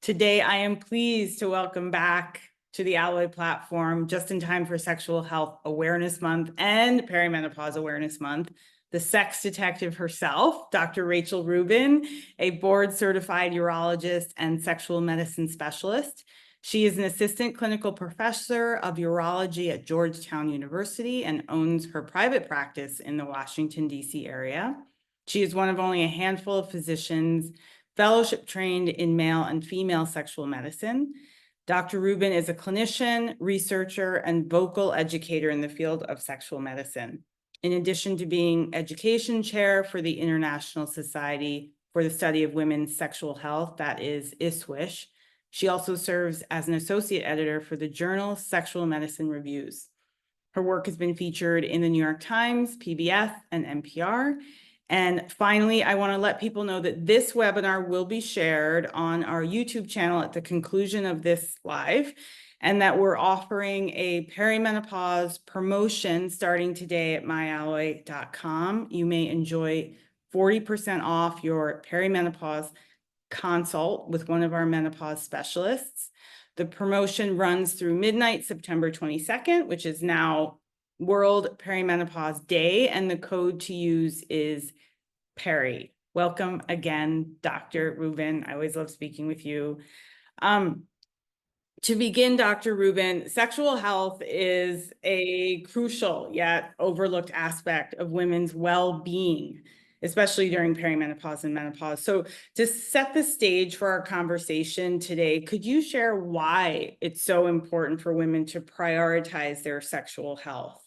Today, I am pleased to welcome back to the Alloy platform, just in time for Sexual Health Awareness Month and Perimenopause Awareness Month, the sex detective herself, Dr. Rachel Rubin, a board-certified urologist and sexual medicine specialist. She is an assistant clinical professor of urology at Georgetown University and owns her private practice in the Washington, D.C. area. She is one of only a handful of physicians fellowship trained in male and female sexual medicine. Dr. Rubin is a clinician, researcher, and vocal educator in the field of sexual medicine. In addition to being education chair for the International Society for the Study of Women's Sexual Health, that is ISSWSH, she also serves as an associate editor for the journal Sexual Medicine Reviews. Her work has been featured in the New York Times, PBS, and NPR. And finally, I want to let people know that this webinar will be shared on our YouTube channel at the conclusion of this live, and that we're offering a perimenopause promotion starting today at myalloy.com. You may enjoy 40% off your perimenopause consult with one of our menopause specialists. The promotion runs through midnight, September 22nd, which is now World Perimenopause Day, and the code to use is Peri. Welcome again, Dr. Rubin. I always love speaking with you. To begin, Dr. Rubin, sexual health is a crucial yet overlooked aspect of women's well-being, especially during perimenopause and menopause. So to set the stage for our conversation today, could you share why it's so important for women to prioritize their sexual health?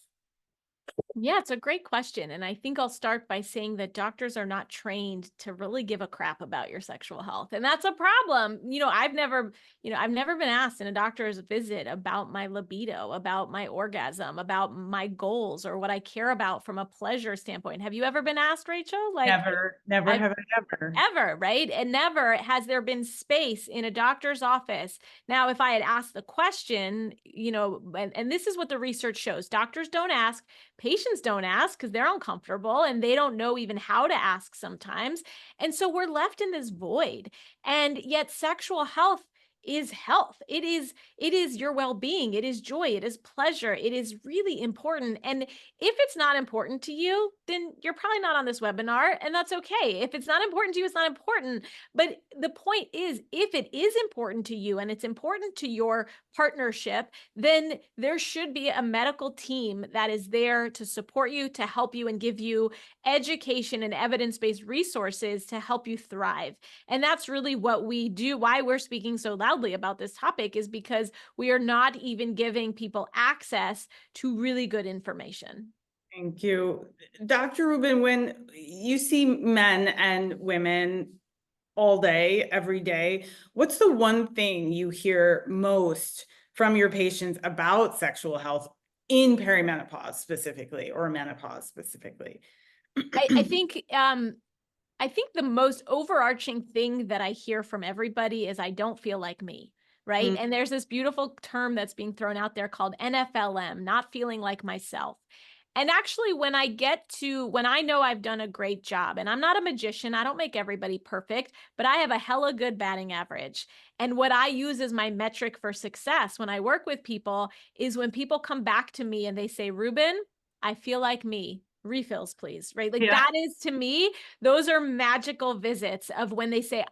Yeah, it's a great question. And I think I'll start by saying that doctors are not trained to really give a crap about your sexual health. And that's a problem. I've never been asked in a doctor's visit about my libido, about my orgasm, about my goals, or what I care about from a pleasure standpoint. Have you ever been asked, Rachel? Never have I ever. Ever, right? And never has there been space in a doctor's office. Now, if I had asked the question, and this is what the research shows, doctors don't ask, patients don't ask because they're uncomfortable and they don't know even how to ask sometimes. And so we're left in this void. And yet sexual health is health. It is your well-being. It is joy. It is pleasure. It is really important. And if it's not important to you, then you're probably not on this webinar, and that's okay. If it's not important to you, it's not important. But the point is, if it is important to you and it's important to your partnership, then there should be a medical team that is there to support you, to help you, and give you education and evidence-based resources to help you thrive. And that's really what we do. Why we're speaking so loudly about this topic is because we are not even giving people access to really good information. Thank you. Dr. Rubin, when you see men and women all day, every day, what's the one thing you hear most from your patients about sexual health in perimenopause specifically, or menopause specifically? I think the most overarching thing that I hear from everybody is I don't feel like me, right? Mm. And there's this beautiful term that's being thrown out there called NFLM, not feeling like myself. And actually, when I know I've done a great job, and I'm not a magician, I don't make everybody perfect, but I have a hella good batting average. And what I use as my metric for success when I work with people is when people come back to me and they say, Rubin, I feel like me. Refills, please. Right? Like Yeah. that is, to me, those are magical visits of when they say,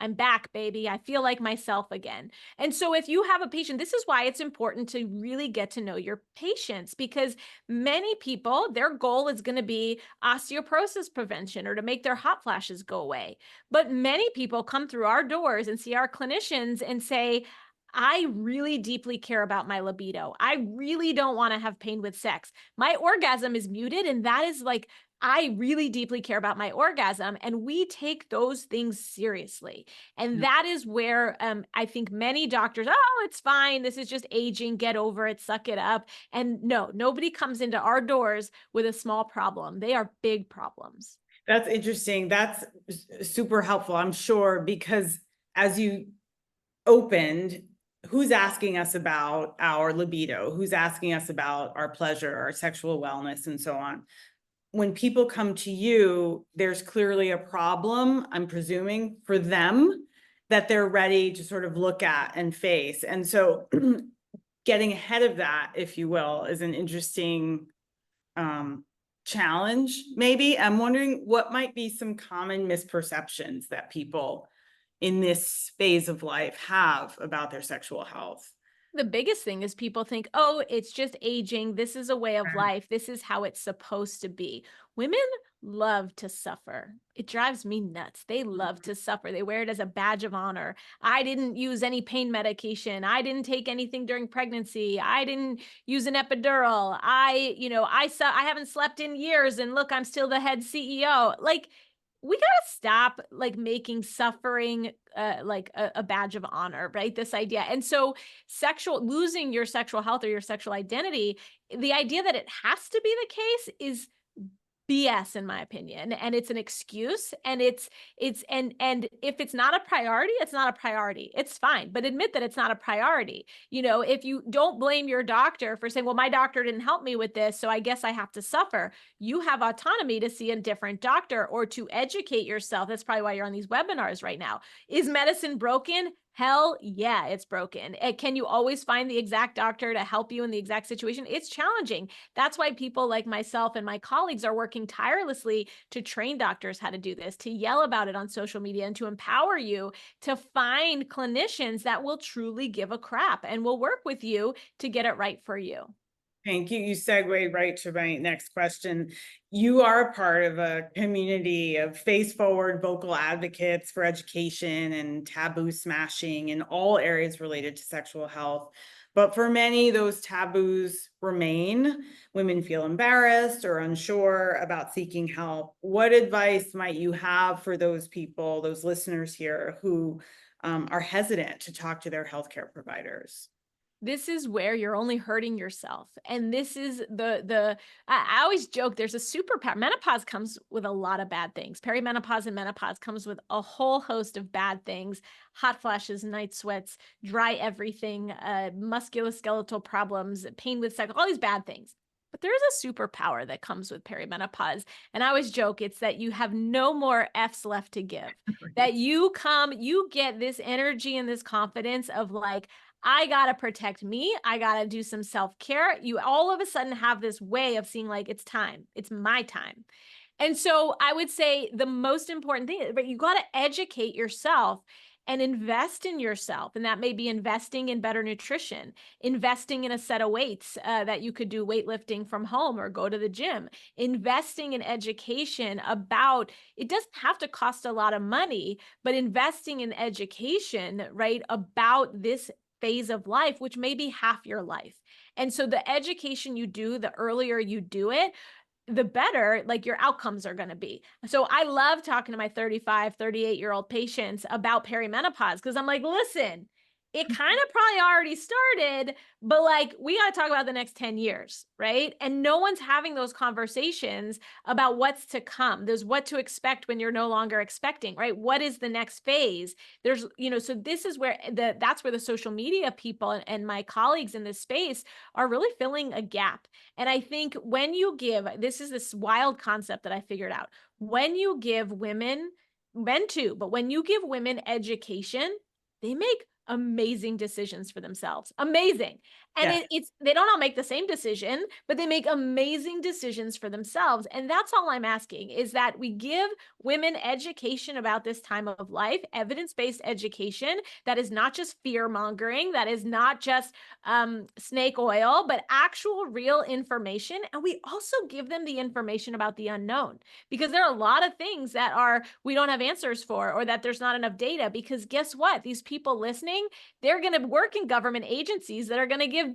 I'm back, baby. I feel like myself again. And so if you have a patient, this is why it's important to really get to know your patients, because many people, their goal is going to be osteoporosis prevention or to make their hot flashes go away. But many people come through our doors and see our clinicians and say, I really deeply care about my libido. I really don't want to have pain with sex. My orgasm is muted, and that is like, I really deeply care about my orgasm, and we take those things seriously. And that is where I think many doctors, oh, it's fine. This is just aging. Get over it. Suck it up. And no, nobody comes into our doors with a small problem. They are big problems. That's interesting. That's super helpful, I'm sure, because as you opened, who's asking us about our libido? Who's asking us about our pleasure, our sexual wellness, and so on? When people come to you, there's clearly a problem, I'm presuming, for them. that they're ready to sort of look at and face. And so getting ahead of that, if you will, is an interesting challenge, maybe. I'm wondering what might be some common misperceptions that people in this phase of life have about their sexual health. The biggest thing is people think, oh, it's just aging. This is a way of life. This is how it's supposed to be. Women love to suffer. It drives me nuts. They love to suffer. They wear it as a badge of honor. I didn't use any pain medication. I didn't take anything during pregnancy. I didn't use an epidural. I haven't slept in years, and look, I'm still the head CEO. Like, we gotta stop like making suffering like a badge of honor, right? This idea. And so losing your sexual health or your sexual identity, the idea that it has to be the case is BS, in my opinion. And it's an excuse. And and if it's not a priority, it's not a priority. It's fine, but admit that it's not a priority. If you don't blame your doctor for saying, well, my doctor didn't help me with this, so I guess I have to suffer. You have autonomy to see a different doctor or to educate yourself. That's probably why you're on these webinars right now. Is medicine broken? Hell yeah, it's broken. Can you always find the exact doctor to help you in the exact situation? It's challenging. That's why people like myself and my colleagues are working tirelessly to train doctors how to do this, to yell about it on social media, and to empower you to find clinicians that will truly give a crap and will work with you to get it right for you. Thank you. You segued right to my next question. You are a part of a community of face forward vocal advocates for education and taboo smashing in all areas related to sexual health. But for many, those taboos remain. Women feel embarrassed or unsure about seeking help. What advice might you have for those people, those listeners here who are hesitant to talk to their healthcare providers? This is where you're only hurting yourself. And this is I always joke, there's a superpower. Menopause comes with a lot of bad things. Perimenopause and menopause comes with a whole host of bad things: hot flashes, night sweats, dry everything, musculoskeletal problems, pain with cycle, all these bad things. But there is a superpower that comes with perimenopause. And I always joke, it's that you have no more F's left to give. That you get this energy and this confidence of like, I got to protect me. I got to do some self-care. You all of a sudden have this way of seeing like, it's time. It's my time. And so I would say the most important thing, but you got to educate yourself and invest in yourself. And that may be investing in better nutrition, investing in a set of weights that you could do weightlifting from home or go to the gym, investing in education about, it doesn't have to cost a lot of money, but investing in education, right, about this phase of life, which may be half your life. And so the education you do, the earlier you do it, the better like your outcomes are going to be. So I love talking to my 35, 38-year-old patients about perimenopause because I'm like, listen, it kind of probably already started, but like, we got to talk about the next 10 years, right? And no one's having those conversations about what's to come. There's what to expect when you're no longer expecting, right? What is the next phase? There's, so this is where that's where the social media people and my colleagues in this space are really filling a gap. And I think when you give, this is this wild concept that I figured out, when you give women, men too, but when you give women education, they make amazing decisions for themselves. Amazing. And Yeah. they don't all make the same decision, but they make amazing decisions for themselves. And that's all I'm asking, is that we give women education about this time of life, evidence-based education that is not just fear mongering, that is not just snake oil, but actual real information. And we also give them the information about the unknown, because there are a lot of things that we don't have answers for, or that there's not enough data, because guess what? These people listening, they're going to work in government agencies that are going to give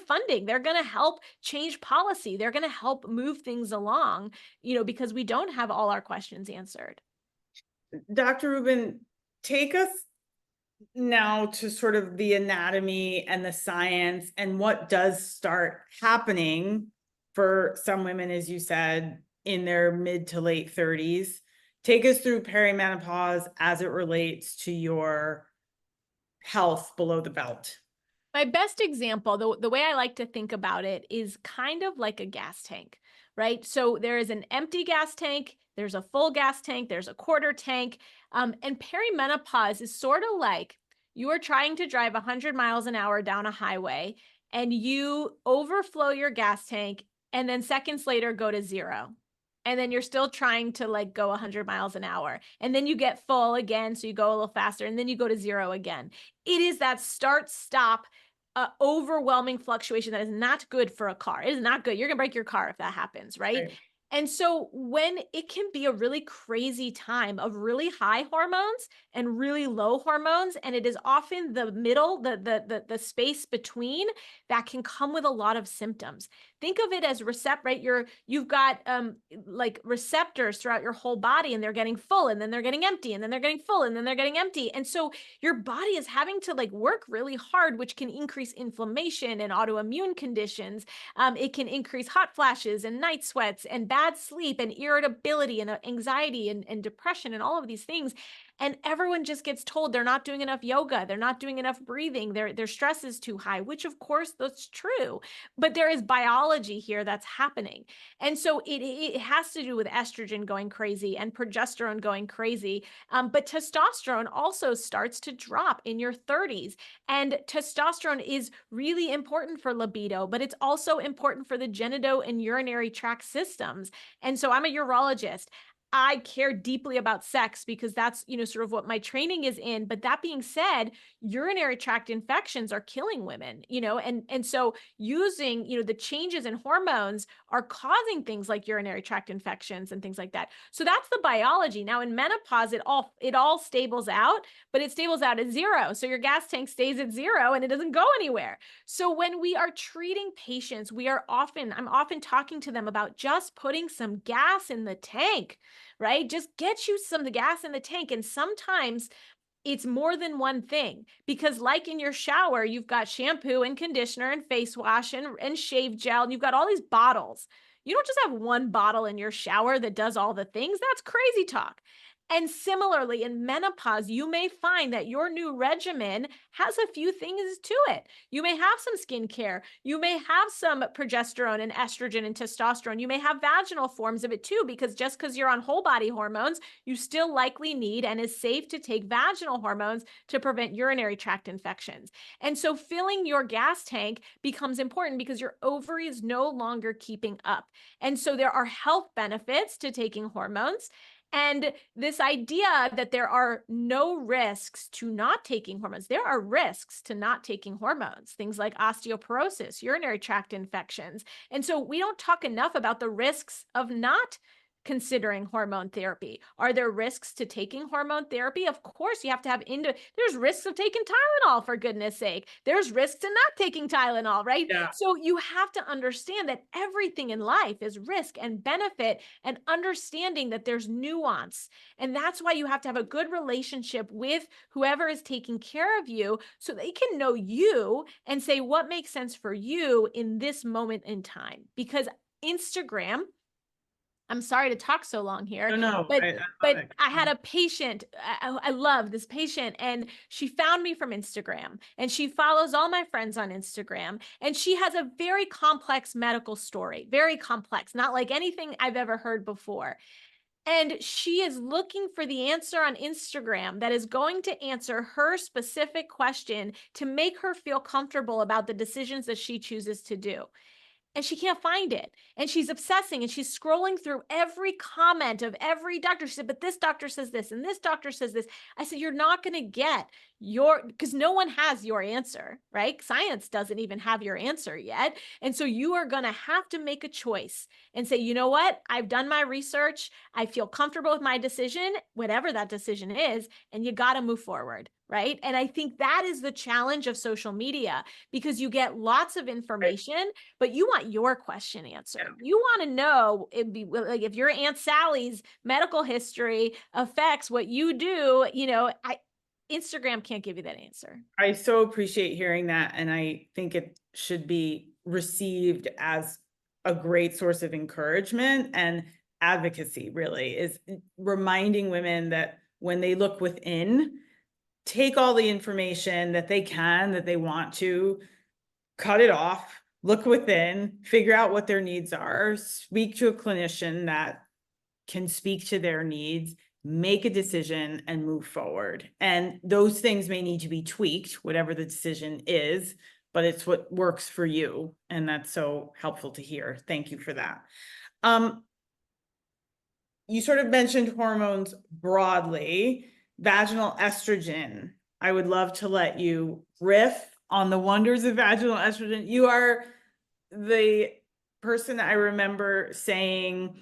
funding. They're going to help change policy. They're going to help move things along, because we don't have all our questions answered. Dr. Rubin, take us now to sort of the anatomy and the science and what does start happening for some women, as you said, in their mid to late 30s. Take us through perimenopause as it relates to your health below the belt. My best example, the way I like to think about it, is kind of like a gas tank, right? So there is an empty gas tank, there's a full gas tank, there's a quarter tank. And perimenopause is sort of like you are trying to drive 100 miles an hour down a highway and you overflow your gas tank and then seconds later go to zero. And then you're still trying to like go 100 miles an hour. And then you get full again, so you go a little faster, and then you go to zero again. It is that start-stop overwhelming fluctuation that is not good for a car. It is not good. You're going to break your car if that happens, right? Right. And so when it can be a really crazy time of really high hormones and really low hormones, and it is often the middle, the space between that can come with a lot of symptoms. Think of it as right? You've got like receptors throughout your whole body, and they're getting full, and then they're getting empty, and then they're getting full, and then they're getting empty. And so your body is having to like work really hard, which can increase inflammation and autoimmune conditions. It can increase hot flashes and night sweats and bad sleep and irritability and anxiety and depression and all of these things. And everyone just gets told they're not doing enough yoga, they're not doing enough breathing, their stress is too high, which of course that's true. But there is biology here that's happening. And so it has to do with estrogen going crazy and progesterone going crazy. But testosterone also starts to drop in your 30s. And testosterone is really important for libido, but it's also important for the genito and urinary tract systems. And so I'm a urologist. I care deeply about sex because that's, sort of what my training is in. But that being said, urinary tract infections are killing women, and so using, the changes in hormones are causing things like urinary tract infections and things like that. So that's the biology. Now in menopause, it all stables out, but it stables out at zero. So your gas tank stays at zero and it doesn't go anywhere. So when we are treating patients, I'm often talking to them about just putting some gas in the tank, right? Just get you some gas in the tank. And sometimes it's more than one thing, because like in your shower, you've got shampoo and conditioner and face wash and shave gel, and you've got all these bottles. You don't just have one bottle in your shower that does all the things. That's crazy talk. And similarly, in menopause, you may find that your new regimen has a few things to it. You may have some skincare. You may have some progesterone and estrogen and testosterone. You may have vaginal forms of it too, because just because you're on whole body hormones, you still likely need and is safe to take vaginal hormones to prevent urinary tract infections. And so filling your gas tank becomes important because your ovary is no longer keeping up. And so there are health benefits to taking hormones. And this idea that there are no risks to not taking hormones, there are risks to not taking hormones, things like osteoporosis, urinary tract infections. And so we don't talk enough about the risks of not considering hormone therapy. Are there risks to taking hormone therapy? Of course, you have to have there's risks of taking Tylenol, for goodness sake. There's risks to not taking Tylenol, right? Yeah. So you have to understand that everything in life is risk and benefit, and understanding that there's nuance. And that's why you have to have a good relationship with whoever is taking care of you, so they can know you and say what makes sense for you in this moment in time. Because Instagram, I'm sorry to talk so long here, No, but I love it. I had a patient. I love this patient, and she found me from Instagram, and she follows all my friends on Instagram, and she has a very complex medical story, very complex, not like anything I've ever heard before. And she is looking for the answer on Instagram that is going to answer her specific question to make her feel comfortable about the decisions that she chooses to do. And she can't find it. And she's obsessing, and she's scrolling through every comment of every doctor. She said, but this doctor says this, and this doctor says this. I said, you're not going to get because no one has your answer, right? Science doesn't even have your answer yet. And so you are going to have to make a choice and say, you know what? I've done my research. I feel comfortable with my decision, whatever that decision is, and you got to move forward. Right. And I think that is the challenge of social media, because you get lots of information, but you want your question answered. Yeah. You want to know if your Aunt Sally's medical history affects what you do. Instagram can't give you that answer. I so appreciate hearing that. And I think it should be received as a great source of encouragement and advocacy, really, is reminding women that when they look within, take all the information that they want to, cut it off, look within, figure out what their needs are, speak to a clinician that can speak to their needs, make a decision, and move forward. And those things may need to be tweaked, whatever the decision is, but it's what works for you. And that's so helpful to hear. Thank you for that. You sort of mentioned hormones broadly, vaginal estrogen. I would love to let you riff on the wonders of vaginal estrogen. You are the person I remember saying,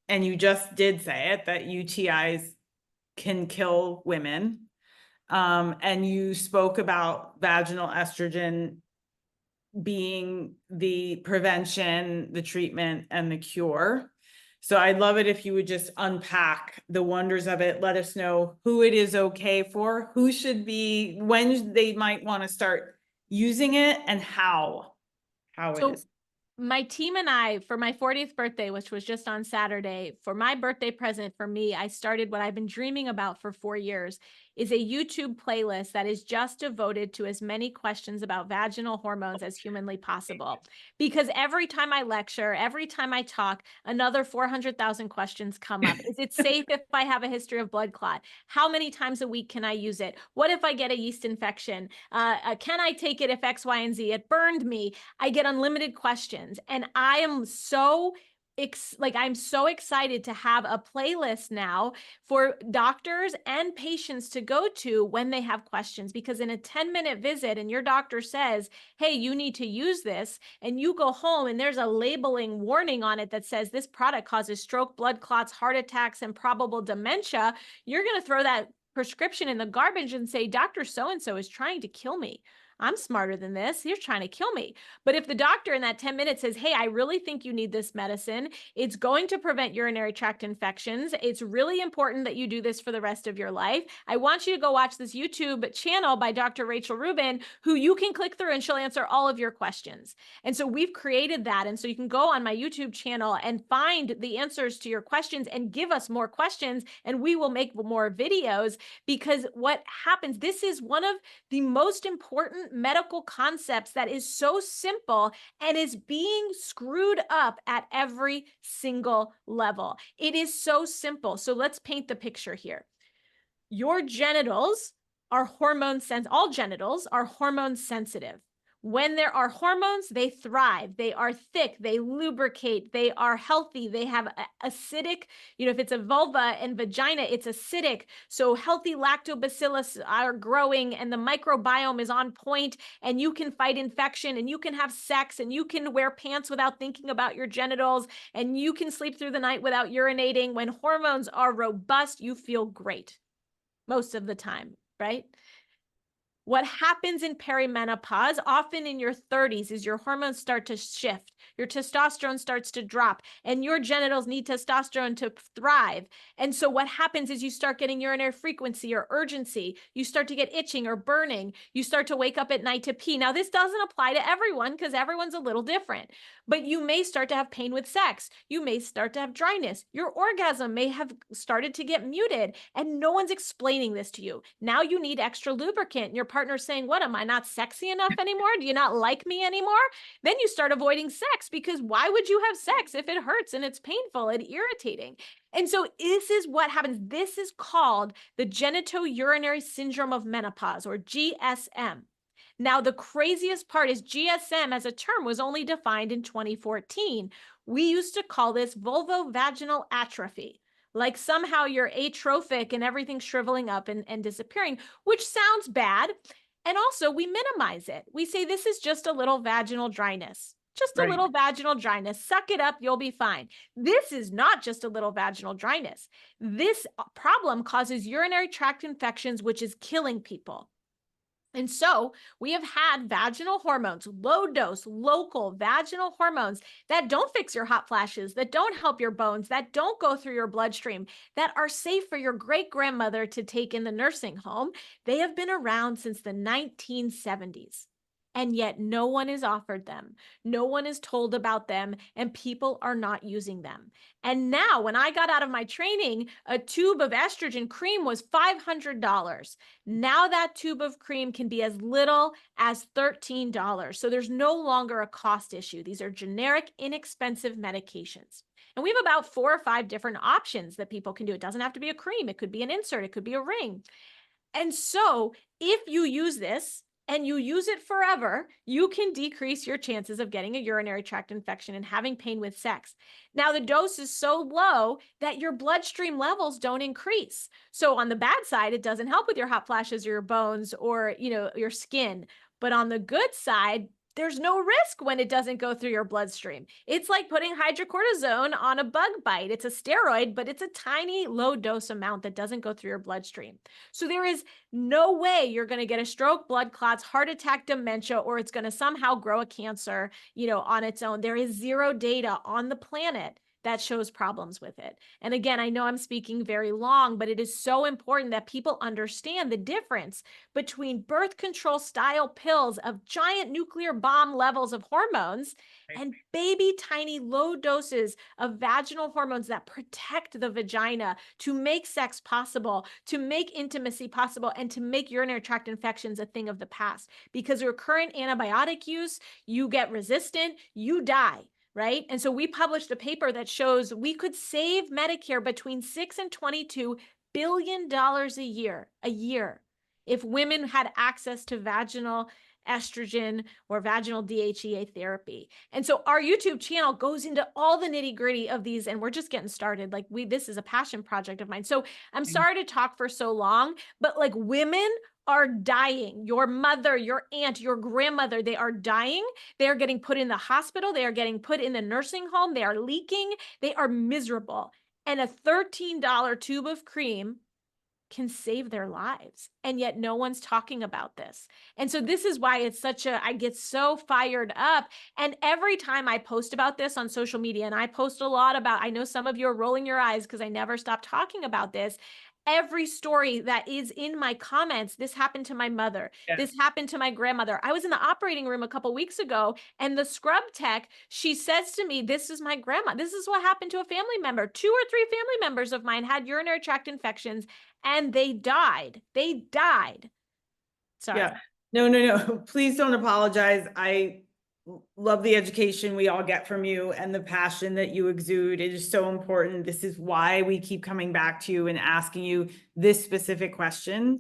and you just did say it, that UTIs can kill women. And you spoke about vaginal estrogen being the prevention, the treatment, and the cure. So I'd love it if you would just unpack the wonders of it. Let us know who it is okay for, who should be, when they might want to start using it, and how it is. My team and I, for my 40th birthday, which was just on Saturday, for my birthday present for me, I started what I've been dreaming about for 4 years, is a YouTube playlist that is just devoted to as many questions about vaginal hormones as humanly possible. Because every time I lecture, every time I talk, another 400,000 questions come up. Is it safe if I have a history of blood clot? How many times a week can I use it? What if I get a yeast infection? Can I take it if X, Y, and Z? It burned me. I get unlimited questions. And I am so I'm so excited to have a playlist now for doctors and patients to go to when they have questions, because in a 10-minute visit and your doctor says, hey, you need to use this, and you go home and there's a labeling warning on it that says this product causes stroke, blood clots, heart attacks, and probable dementia, you're going to throw that prescription in the garbage and say, Dr. So-and-so is trying to kill me. I'm smarter than this. He's trying to kill me. But if the doctor in that 10 minutes says, hey, I really think you need this medicine, it's going to prevent urinary tract infections. It's really important that you do this for the rest of your life. I want you to go watch this YouTube channel by Dr. Rachel Rubin, who you can click through and she'll answer all of your questions. And so we've created that. And so you can go on my YouTube channel and find the answers to your questions and give us more questions, and we will make more videos, because what happens, this is one of the most important medical concepts that is so simple and is being screwed up at every single level. It is so simple. So let's paint the picture here. Your genitals are all genitals are hormone sensitive. When there are hormones, they thrive. They are thick. They lubricate. They are healthy. They have acidic, if it's a vulva and vagina, it's acidic. So healthy lactobacillus are growing and the microbiome is on point, and you can fight infection, and you can have sex, and you can wear pants without thinking about your genitals, and you can sleep through the night without urinating. When hormones are robust, you feel great most of the time, right? What happens in perimenopause, often in your 30s, is your hormones start to shift. Your testosterone starts to drop, and your genitals need testosterone to thrive. And so what happens is you start getting urinary frequency or urgency. You start to get itching or burning. You start to wake up at night to pee. Now, this doesn't apply to everyone because everyone's a little different, but you may start to have pain with sex. You may start to have dryness. Your orgasm may have started to get muted, and no one's explaining this to you. Now you need extra lubricant. Your partner's saying, what, am I not sexy enough anymore? Do you not like me anymore? Then you start avoiding sex, because why would you have sex if it hurts and it's painful and irritating? And so this is what happens. This is called the genitourinary syndrome of menopause, or GSM. Now, the craziest part is GSM as a term was only defined in 2014. We used to call this vulvovaginal atrophy. Like somehow you're atrophic and everything's shriveling up and disappearing, which sounds bad. And also we minimize it. We say this is just a little vaginal dryness. Just a little vaginal dryness. Suck it up, you'll be fine. This is not just a little vaginal dryness. This problem causes urinary tract infections, which is killing people. And so we have had vaginal hormones, low dose, local vaginal hormones that don't fix your hot flashes, that don't help your bones, that don't go through your bloodstream, that are safe for your great-grandmother to take in the nursing home. They have been around since the 1970s. And yet no one is offered them. No one is told about them, and people are not using them. And now when I got out of my training, a tube of estrogen cream was $500. Now that tube of cream can be as little as $13. So there's no longer a cost issue. These are generic, inexpensive medications. And we have about 4 or 5 different options that people can do. It doesn't have to be a cream. It could be an insert. It could be a ring. And so if you use this and you use it forever, you can decrease your chances of getting a urinary tract infection and having pain with sex. Now, the dose is so low that your bloodstream levels don't increase. So on the bad side, it doesn't help with your hot flashes or your bones or, your skin. But on the good side, there's no risk when it doesn't go through your bloodstream. It's like putting hydrocortisone on a bug bite. It's a steroid, but it's a tiny low dose amount that doesn't go through your bloodstream. So there is no way you're going to get a stroke, blood clots, heart attack, dementia, or it's going to somehow grow a cancer, on its own. There is zero data on the planet that shows problems with it. And again, I know I'm speaking very long, but it is so important that people understand the difference between birth control style pills of giant nuclear bomb levels of hormones and baby tiny low doses of vaginal hormones that protect the vagina to make sex possible, to make intimacy possible, and to make urinary tract infections a thing of the past. Because your current antibiotic use, you get resistant, you die. Right? And so we published a paper that shows we could save Medicare between $6 and $22 billion a year, if women had access to vaginal estrogen or vaginal DHEA therapy. And so our YouTube channel goes into all the nitty gritty of these, and we're just getting started. This is a passion project of mine. So I'm sorry to talk for so long, but women are dying. Your mother, your aunt, your grandmother, they are dying. They are getting put in the hospital. They are getting put in the nursing home. They are leaking. They are miserable. And a $13 tube of cream can save their lives. And yet no one's talking about this. And so this is why I get so fired up. And every time I post about this on social media, and I post a lot about, I know some of you are rolling your eyes because I never stop talking about this. Every story that is in my comments, this happened to my mother. Yeah. This happened to my grandmother. I was in the operating room a couple weeks ago, and the scrub tech, she says to me, this is my grandma. This is what happened to a family member. 2 or 3 family members of mine had urinary tract infections, and they died. They died. Sorry. Yeah. No. Please don't apologize. I love the education we all get from you and the passion that you exude. It is so important. This is why we keep coming back to you and asking you this specific question.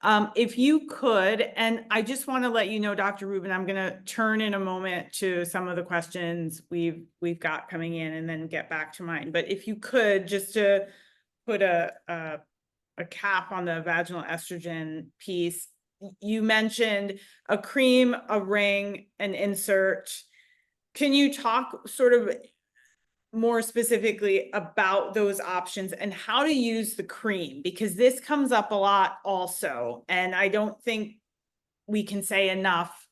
If you could, and I just want to let you know, Dr. Rubin, I'm going to turn in a moment to some of the questions we've got coming in and then get back to mine. But if you could, just to put a cap on the vaginal estrogen piece, you mentioned a cream, a ring, an insert. Can you talk sort of more specifically about those options and how to use the cream? Because this comes up a lot also, and I don't think we can say enough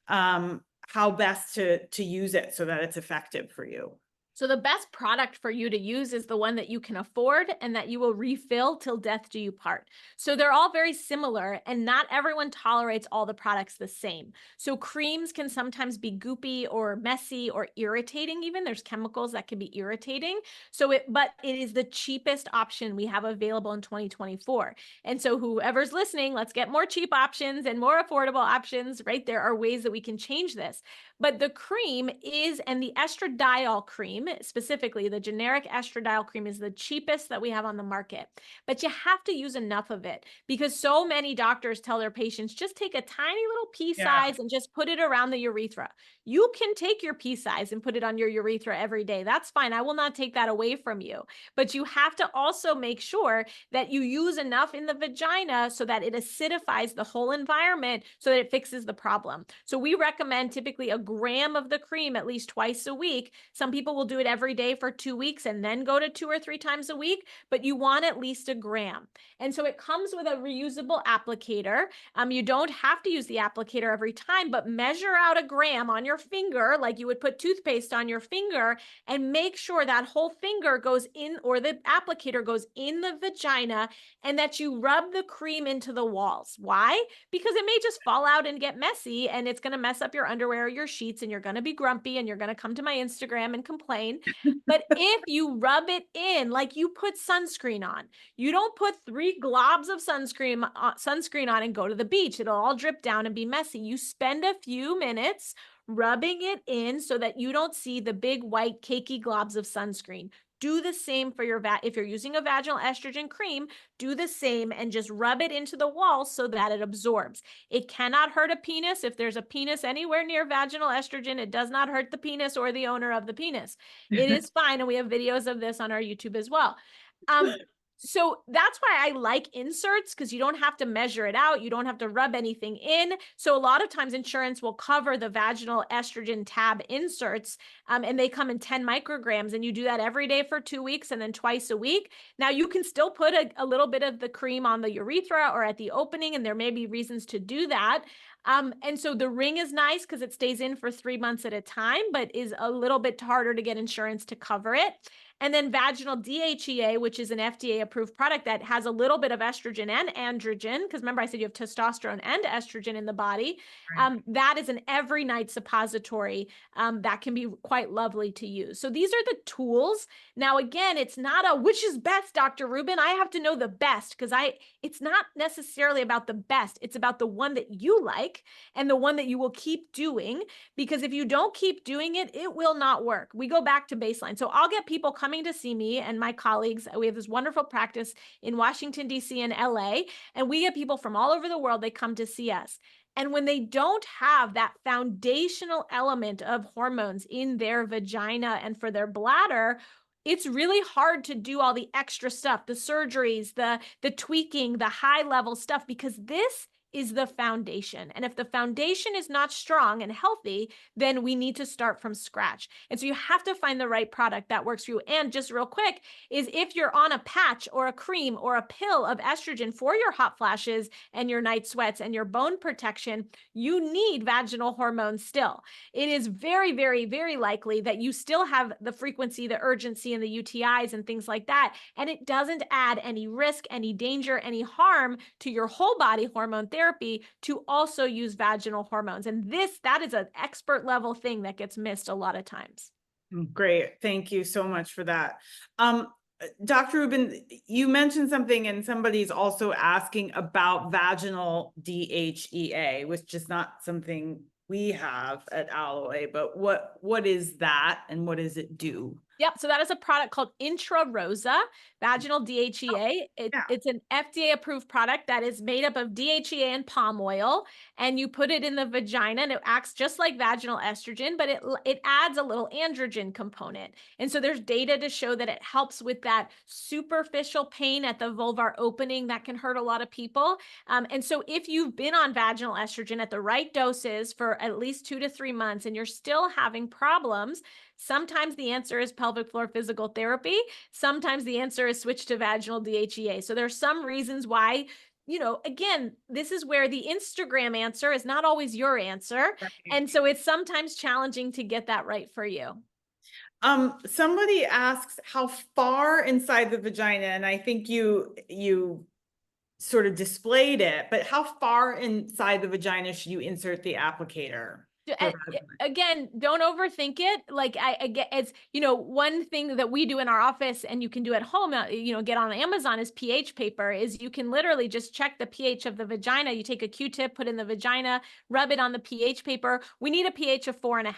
how best to use it so that it's effective for you. So the best product for you to use is the one that you can afford and that you will refill till death do you part. So they're all very similar, and not everyone tolerates all the products the same. So creams can sometimes be goopy or messy or irritating even. There's chemicals that can be irritating. But it is the cheapest option we have available in 2024. And so whoever's listening, let's get more cheap options and more affordable options, right? There are ways that we can change this. But the cream and the estradiol cream, specifically the generic estradiol cream, is the cheapest that we have on the market. But you have to use enough of it, because so many doctors tell their patients, just take a tiny little pea size and just put it around the urethra. You can take your pea size and put it on your urethra every day. That's fine. I will not take that away from you. But you have to also make sure that you use enough in the vagina so that it acidifies the whole environment so that it fixes the problem. So we recommend typically a gram of the cream at least twice a week. Some people will do it every day for 2 weeks and then go to 2 or 3 times a week, but you want at least a gram. And so it comes with a reusable applicator. You don't have to use the applicator every time, but measure out a gram on your finger, like you would put toothpaste on your finger, and make sure that whole finger goes in, or the applicator goes in the vagina, and that you rub the cream into the walls. Why? Because it may just fall out and get messy, and it's going to mess up your underwear or your sheets, and you're going to be grumpy, and you're going to come to my Instagram and complain. But if you rub it in, like you put sunscreen on, you don't put 3 globs of sunscreen on and go to the beach. It'll all drip down and be messy. You spend a few minutes rubbing it in so that you don't see the big white cakey globs of sunscreen. Do the same for your if you're using a vaginal estrogen cream, do the same and just rub it into the wall so that it absorbs. It cannot hurt a penis. If there's a penis anywhere near vaginal estrogen, it does not hurt the penis or the owner of the penis. It is fine. And we have videos of this on our YouTube as well. So that's why I like inserts, because you don't have to measure it out. You don't have to rub anything in. So a lot of times insurance will cover the vaginal estrogen tab inserts, and they come in 10 micrograms, and you do that every day for 2 weeks and then twice a week. Now you can still put a little bit of the cream on the urethra or at the opening, and there may be reasons to do that. And so the ring is nice because it stays in for 3 months at a time, but is a little bit harder to get insurance to cover it. And then vaginal DHEA, which is an FDA approved product that has a little bit of estrogen and androgen, because remember I said you have testosterone and estrogen in the body. Right. That is an every night suppository that can be quite lovely to use. So these are the tools. Now, again, it's not a which is best, Dr. Rubin. I have to know the best, because it's not necessarily about the best. It's about the one that you like and the one that you will keep doing, because if you don't keep doing it, it will not work. We go back to baseline. So I'll get people coming to see me and my colleagues. We have this wonderful practice in Washington, D.C. and LA, and we get people from all over the world. They come to see us. And when they don't have that foundational element of hormones in their vagina and for their bladder, it's really hard to do all the extra stuff, the surgeries, the tweaking, the high level stuff, because this is the foundation. And if the foundation is not strong and healthy, then we need to start from scratch. And so you have to find the right product that works for you. And just real quick is if you're on a patch or a cream or a pill of estrogen for your hot flashes and your night sweats and your bone protection, you need vaginal hormones still. It is very, very, very likely that you still have the frequency, the urgency, and the UTIs and things like that. And it doesn't add any risk, any danger, any harm to your whole body hormone therapy to also use vaginal hormones. And that is an expert level thing that gets missed a lot of times. Great. Thank you so much for that. Dr. Rubin, you mentioned something, and somebody's also asking about vaginal DHEA, which is not something we have at Alloy, but what is that and what does it do? Yep. So that is a product called Intra Rosa vaginal DHEA. It's an FDA approved product that is made up of DHEA and palm oil, and you put it in the vagina and it acts just like vaginal estrogen, but it adds a little androgen component. And so there's data to show that it helps with that superficial pain at the vulvar opening that can hurt a lot of people. And so if you've been on vaginal estrogen at the right doses for at least 2 to 3 months and you're still having problems, sometimes the answer is pelvic floor physical therapy. Sometimes the answer is switch to vaginal DHEA. So there's some reasons why, again, this is where the Instagram answer is not always your answer. Right. And so it's sometimes challenging to get that right for you. Somebody asks how far inside the vagina, and I think you sort of displayed it, but how far inside the vagina should you insert the applicator? Again, don't overthink it. Like I get, it's, one thing that we do in our office and you can do at home, get on Amazon is pH paper. Is you can literally just check the pH of the vagina. You take a Q-tip, put in the vagina, rub it on the pH paper. We need a pH of 4.5.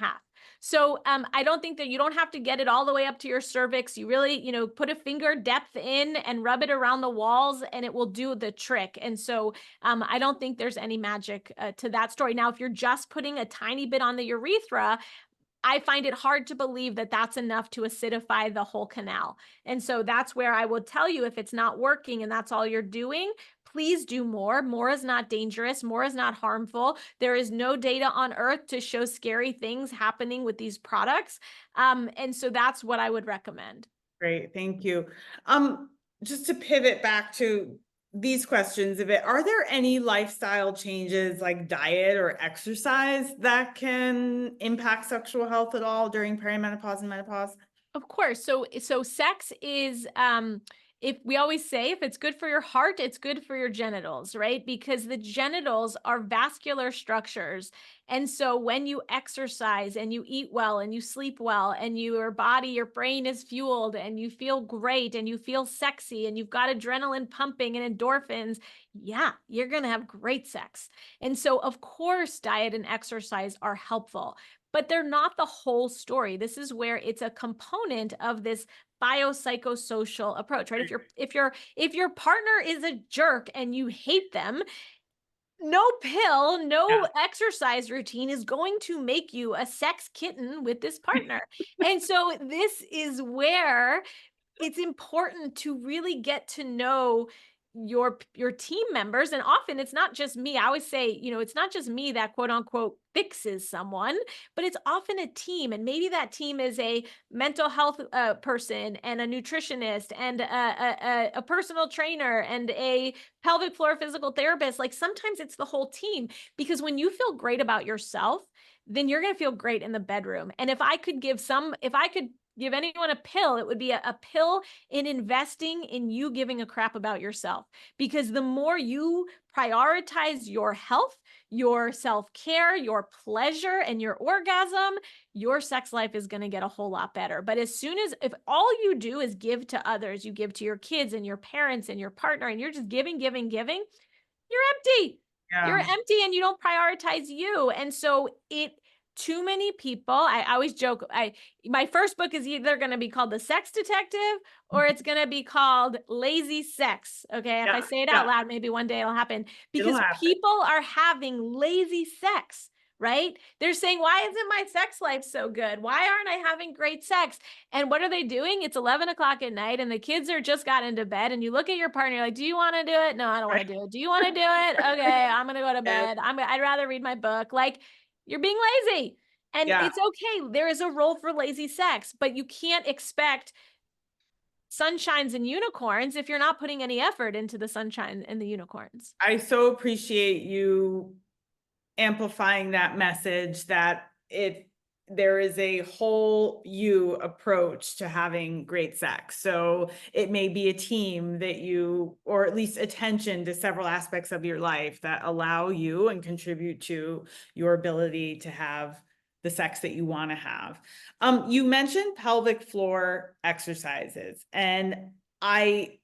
So I don't think that you don't have to get it all the way up to your cervix. You really, put a finger depth in and rub it around the walls and it will do the trick. And so I don't think there's any magic to that story. Now, if you're just putting a tiny bit on the urethra, I find it hard to believe that that's enough to acidify the whole canal. And so that's where I would tell you, if it's not working and that's all you're doing, please do more. More is not dangerous. More is not harmful. There is no data on earth to show scary things happening with these products. And so that's what I would recommend. Great. Thank you. Just to pivot back to these questions of it, are there any lifestyle changes like diet or exercise that can impact sexual health at all during perimenopause and menopause? Of course. So sex is if we always say, if it's good for your heart, it's good for your genitals, right? Because the genitals are vascular structures. And so when you exercise and you eat well and you sleep well and your body, your brain is fueled and you feel great and you feel sexy and you've got adrenaline pumping and endorphins, yeah, you're going to have great sex. And so, of course, diet and exercise are helpful, but they're not the whole story. This is where it's a component of this biopsychosocial approach, right? If your partner is a jerk and you hate them, no pill, no exercise routine is going to make you a sex kitten with this partner. And so this is where it's important to really get to know your team members. And often it's not just me. I always say, it's not just me that quote unquote fixes someone, but it's often a team. And maybe that team is a mental health person and a nutritionist and a personal trainer and a pelvic floor physical therapist. Like sometimes it's the whole team, because when you feel great about yourself, then you're going to feel great in the bedroom. And if I could give anyone a pill, it would be a pill in investing in you giving a crap about yourself. Because the more you prioritize your health, your self-care, your pleasure, and your orgasm, your sex life is going to get a whole lot better. But if all you do is give to others, you give to your kids and your parents and your partner, and you're just giving, you're empty. Yeah. You're empty and you don't prioritize you. And so too many people, I always joke, my first book is either going to be called The Sex Detective or it's going to be called Lazy Sex. Okay. If I say it out loud, maybe one day it'll happen, because people are having lazy sex, right? They're saying, why isn't my sex life so good? Why aren't I having great sex? And what are they doing? It's 11 o'clock at night and the kids are just got into bed, and you look at your partner, you're like, do you want to do it? No, I don't want to do it. Do you want to do it? Okay. I'm going to go to bed. I'd rather read my book. Like, you're being lazy. And it's okay. There is a role for lazy sex, but you can't expect sunshines and unicorns if you're not putting any effort into the sunshine and the unicorns. I so appreciate you amplifying that message that there is a whole you approach to having great sex. So it may be a team that or at least attention to several aspects of your life that allow you and contribute to your ability to have the sex that you want to have. You mentioned pelvic floor exercises, and I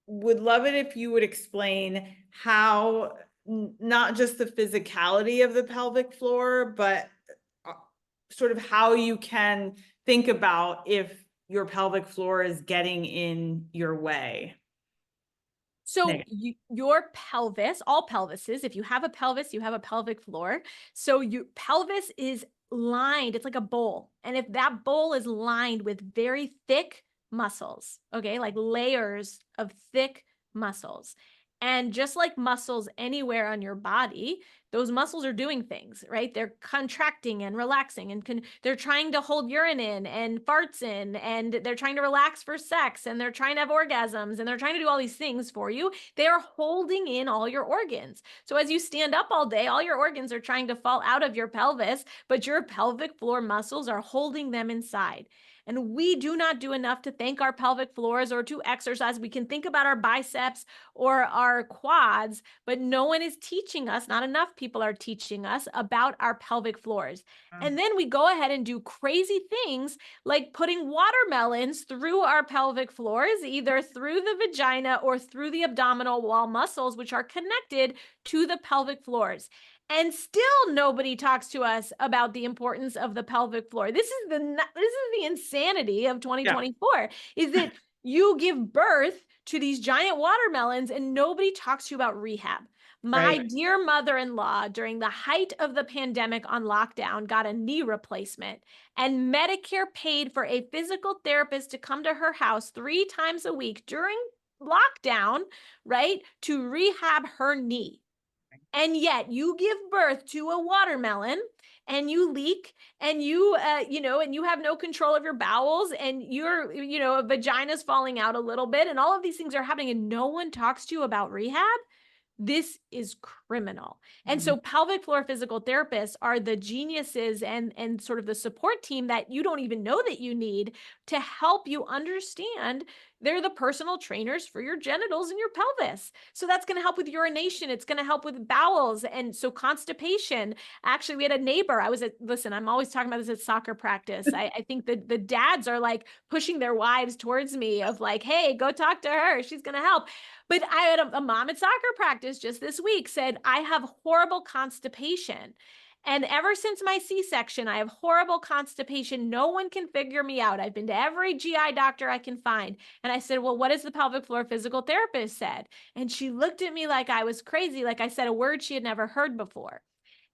would love it if you would explain how not just the physicality of the pelvic floor, but sort of how you can think about if your pelvic floor is getting in your way. So your pelvis, all pelvises, if you have a pelvis, you have a pelvic floor. So your pelvis is lined, it's like a bowl. And if that bowl is lined with very thick muscles, okay, like layers of thick muscles. And just like muscles anywhere on your body, those muscles are doing things, right? They're contracting and relaxing, and they're trying to hold urine in and farts in, and they're trying to relax for sex, and they're trying to have orgasms, and they're trying to do all these things for you. They are holding in all your organs. So as you stand up all day, all your organs are trying to fall out of your pelvis, but your pelvic floor muscles are holding them inside. And we do not do enough to thank our pelvic floors or to exercise. We can think about our biceps or our quads, but no one is teaching us, not enough people are teaching us about our pelvic floors. And then we go ahead and do crazy things like putting watermelons through our pelvic floors, either through the vagina or through the abdominal wall muscles, which are connected to the pelvic floors. And still nobody talks to us about the importance of the pelvic floor. This is the insanity of 2024, is that you give birth to these giant watermelons and nobody talks to you about rehab. My dear mother-in-law, during the height of the pandemic on lockdown, got a knee replacement, and Medicare paid for a physical therapist to come to her house 3 times a week during lockdown, right, to rehab her knee. And yet you give birth to a watermelon and you leak and and you have no control of your bowels and your, vagina's falling out a little bit and all of these things are happening and no one talks to you about rehab. This is criminal. And so pelvic floor physical therapists are the geniuses and sort of the support team that you don't even know that you need to help you understand. They're the personal trainers for your genitals and your pelvis. So that's going to help with urination. It's going to help with bowels. And so constipation. Actually, we had a neighbor. Listen, I'm always talking about this at soccer practice. I think that the dads are like pushing their wives towards me of like, hey, go talk to her. She's going to help. But I had a mom at soccer practice just this week said, I have horrible constipation. And ever since my C-section, I have horrible constipation. No one can figure me out. I've been to every GI doctor I can find. And I said, well, what has the pelvic floor physical therapist said? And she looked at me like I was crazy, like I said a word she had never heard before.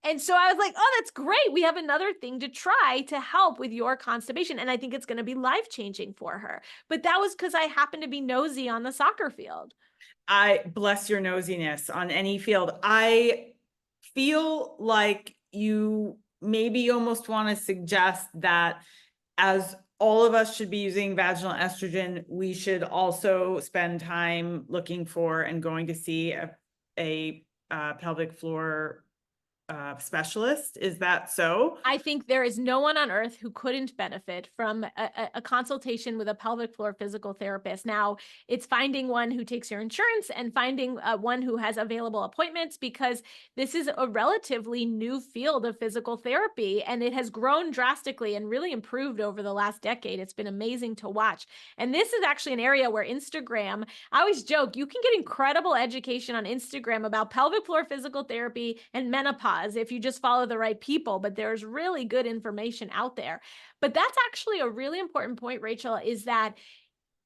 And so I was like, oh, that's great. We have another thing to try to help with your constipation. And I think it's going to be life-changing for her. But that was because I happened to be nosy on the soccer field. I bless your nosiness on any field. I feel like you maybe almost want to suggest that as all of us should be using vaginal estrogen, we should also spend time looking for and going to see a pelvic floor specialist. Is that so? I think there is no one on earth who couldn't benefit from a consultation with a pelvic floor physical therapist. Now, it's finding one who takes your insurance and finding one who has available appointments, because this is a relatively new field of physical therapy, and it has grown drastically and really improved over the last decade. It's been amazing to watch. And this is actually an area where Instagram, I always joke, you can get incredible education on Instagram about pelvic floor physical therapy and menopause if you just follow the right people, but there's really good information out there. But that's actually a really important point, Rachel, is that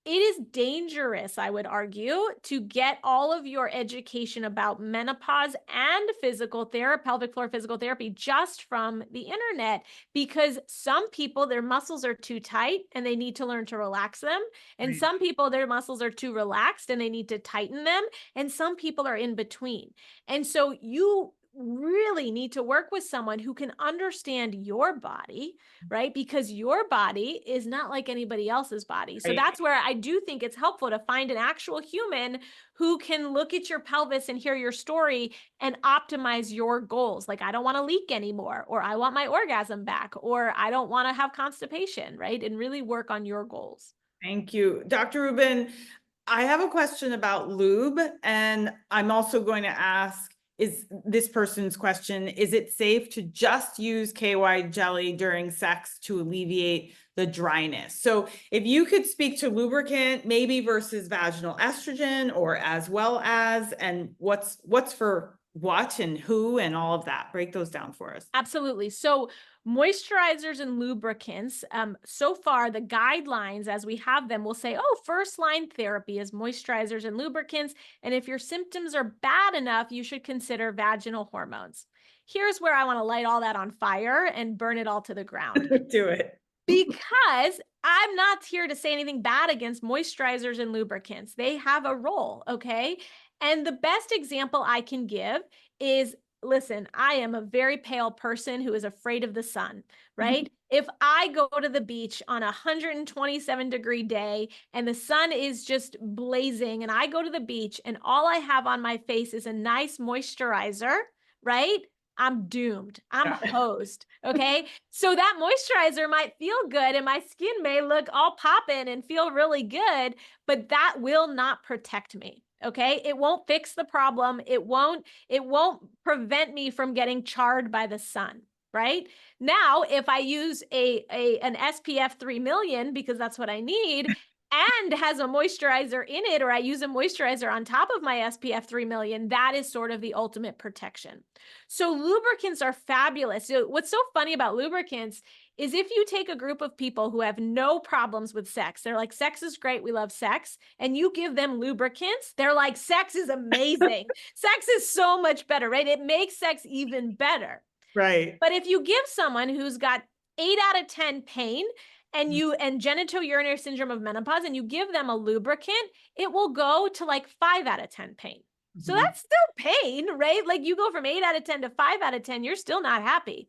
it is dangerous, I would argue, to get all of your education about menopause and physical therapy, pelvic floor physical therapy, just from the internet, because some people, their muscles are too tight and they need to learn to relax them. And Right. some people, their muscles are too relaxed and they need to tighten them. And some people are in between. And so you really need to work with someone who can understand your body, right? Because your body is not like anybody else's body. So Right. that's where I do think it's helpful to find an actual human who can look at your pelvis and hear your story and optimize your goals. Like, I don't want to leak anymore, or I want my orgasm back, or I don't want to have constipation, right? And really work on your goals. Thank you. Dr. Rubin, I have a question about lube, and I'm also going to ask, is this person's question, is it safe to just use KY jelly during sex to alleviate the dryness? So if you could speak to lubricant, maybe versus vaginal estrogen, or as well as, and what's for what and who and all of that, break those down for us. Absolutely. So moisturizers and lubricants, so far the guidelines as we have them will say, oh, first line therapy is moisturizers and lubricants. And if your symptoms are bad enough, you should consider vaginal hormones. Here's where I want to light all that on fire and burn it all to the ground. Do it. Because I'm not here to say anything bad against moisturizers and lubricants. They have a role, okay? And the best example I can give is, listen, I am a very pale person who is afraid of the sun, right? If I go to the beach on a 127-degree day and the sun is just blazing, and I go to the beach and all I have on my face is a nice moisturizer, right? I'm doomed. I'm hosed. Okay. So that moisturizer might feel good and my skin may look all poppin' and feel really good, but that will not protect me. Okay. It won't fix the problem. It won't prevent me from getting charred by the sun. Right now, if I use an SPF 3 million, because that's what I need, and has a moisturizer in it, or I use a moisturizer on top of my SPF 3 million, that is sort of the ultimate protection. So lubricants are fabulous. So what's so funny about lubricants is if you take a group of people who have no problems with sex, they're like, sex is great, we love sex, and you give them lubricants, they're like, sex is amazing. Sex is so much better, right? It makes sex even better. Right. But if you give someone who's got 8 out of 10 pain, and genitourinary syndrome of menopause, and you give them a lubricant, it will go to like 5 out of 10 pain. So that's still pain, right? Like you go from 8 out of 10 to 5 out of 10, you're still not happy.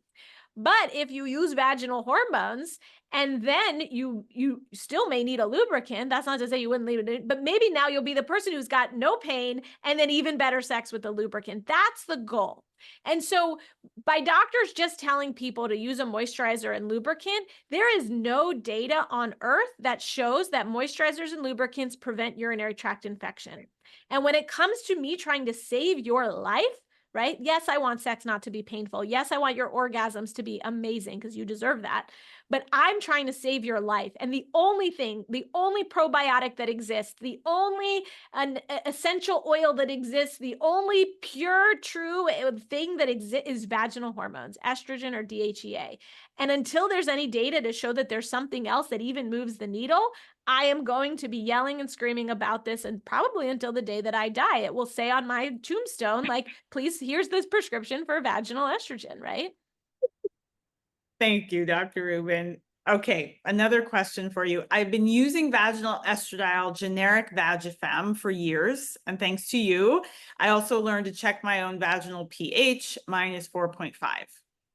But if you use vaginal hormones and then you still may need a lubricant, that's not to say you wouldn't leave it, but maybe now you'll be the person who's got no pain and then even better sex with the lubricant. That's the goal. And so by doctors just telling people to use a moisturizer and lubricant, there is no data on earth that shows that moisturizers and lubricants prevent urinary tract infection. And when it comes to me trying to save your life, right? Yes, I want sex not to be painful. Yes, I want your orgasms to be amazing because you deserve that. But I'm trying to save your life. And the only thing, the only probiotic that exists, the only essential oil that exists, the only pure, true thing that exists is vaginal hormones, estrogen or DHEA. And until there's any data to show that there's something else that even moves the needle, I am going to be yelling and screaming about this, and probably until the day that I die. It will say on my tombstone, like, please, here's this prescription for vaginal estrogen, right? Thank you, Dr. Rubin. Okay, another question for you. I've been using vaginal estradiol generic Vagifem for years, and thanks to you, I also learned to check my own vaginal pH. Mine is 4.5.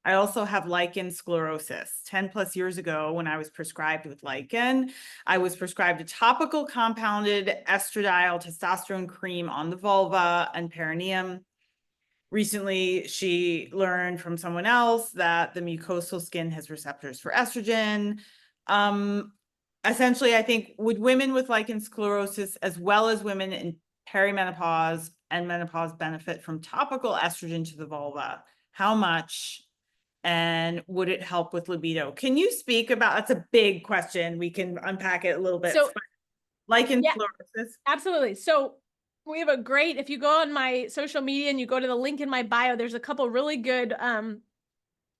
I also have lichen sclerosus. 10 plus years ago, when I was prescribed with lichen, I was prescribed a topical compounded estradiol testosterone cream on the vulva and perineum. Recently, she learned from someone else that the mucosal skin has receptors for estrogen. Essentially, I think, would women with lichen sclerosus, as well as women in perimenopause and menopause, benefit from topical estrogen to the vulva? How much? And would it help with libido? Can you speak about, that's a big question. We can unpack it a little bit. So, lichen yeah, sclerosus. absolutely. So we have a great, if you go on my social media and you go to the link in my bio, there's a couple really good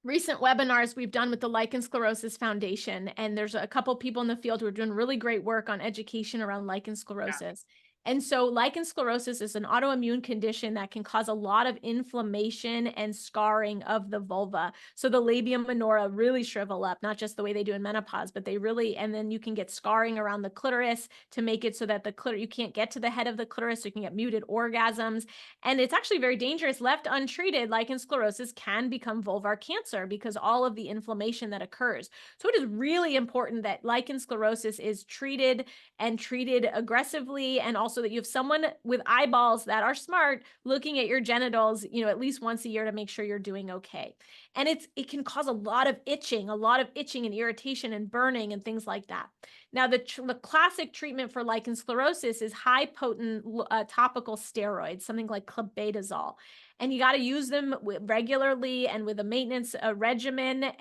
recent webinars we've done with the Lichen Sclerosus Foundation. And there's a couple people in the field who are doing really great work on education around lichen sclerosus. Yeah. And so lichen sclerosus is an autoimmune condition that can cause a lot of inflammation and scarring of the vulva. So the labia minora really shrivel up, not just the way they do in menopause, but they really, and then you can get scarring around the clitoris to make it so that the clitoris, you can't get to the head of the clitoris, so you can get muted orgasms. And it's actually very dangerous. Left untreated, lichen sclerosus can become vulvar cancer because all of the inflammation that occurs. So it is really important that lichen sclerosus is treated and treated aggressively, and also that you have someone with eyeballs that are smart looking at your genitals, at least once a year to make sure you're doing okay. And it can cause a lot of itching and irritation and burning and things like that. Now, the classic treatment for lichen sclerosus is high potent topical steroids, something like clobetasol. And you got to use them regularly and with a maintenance regimen.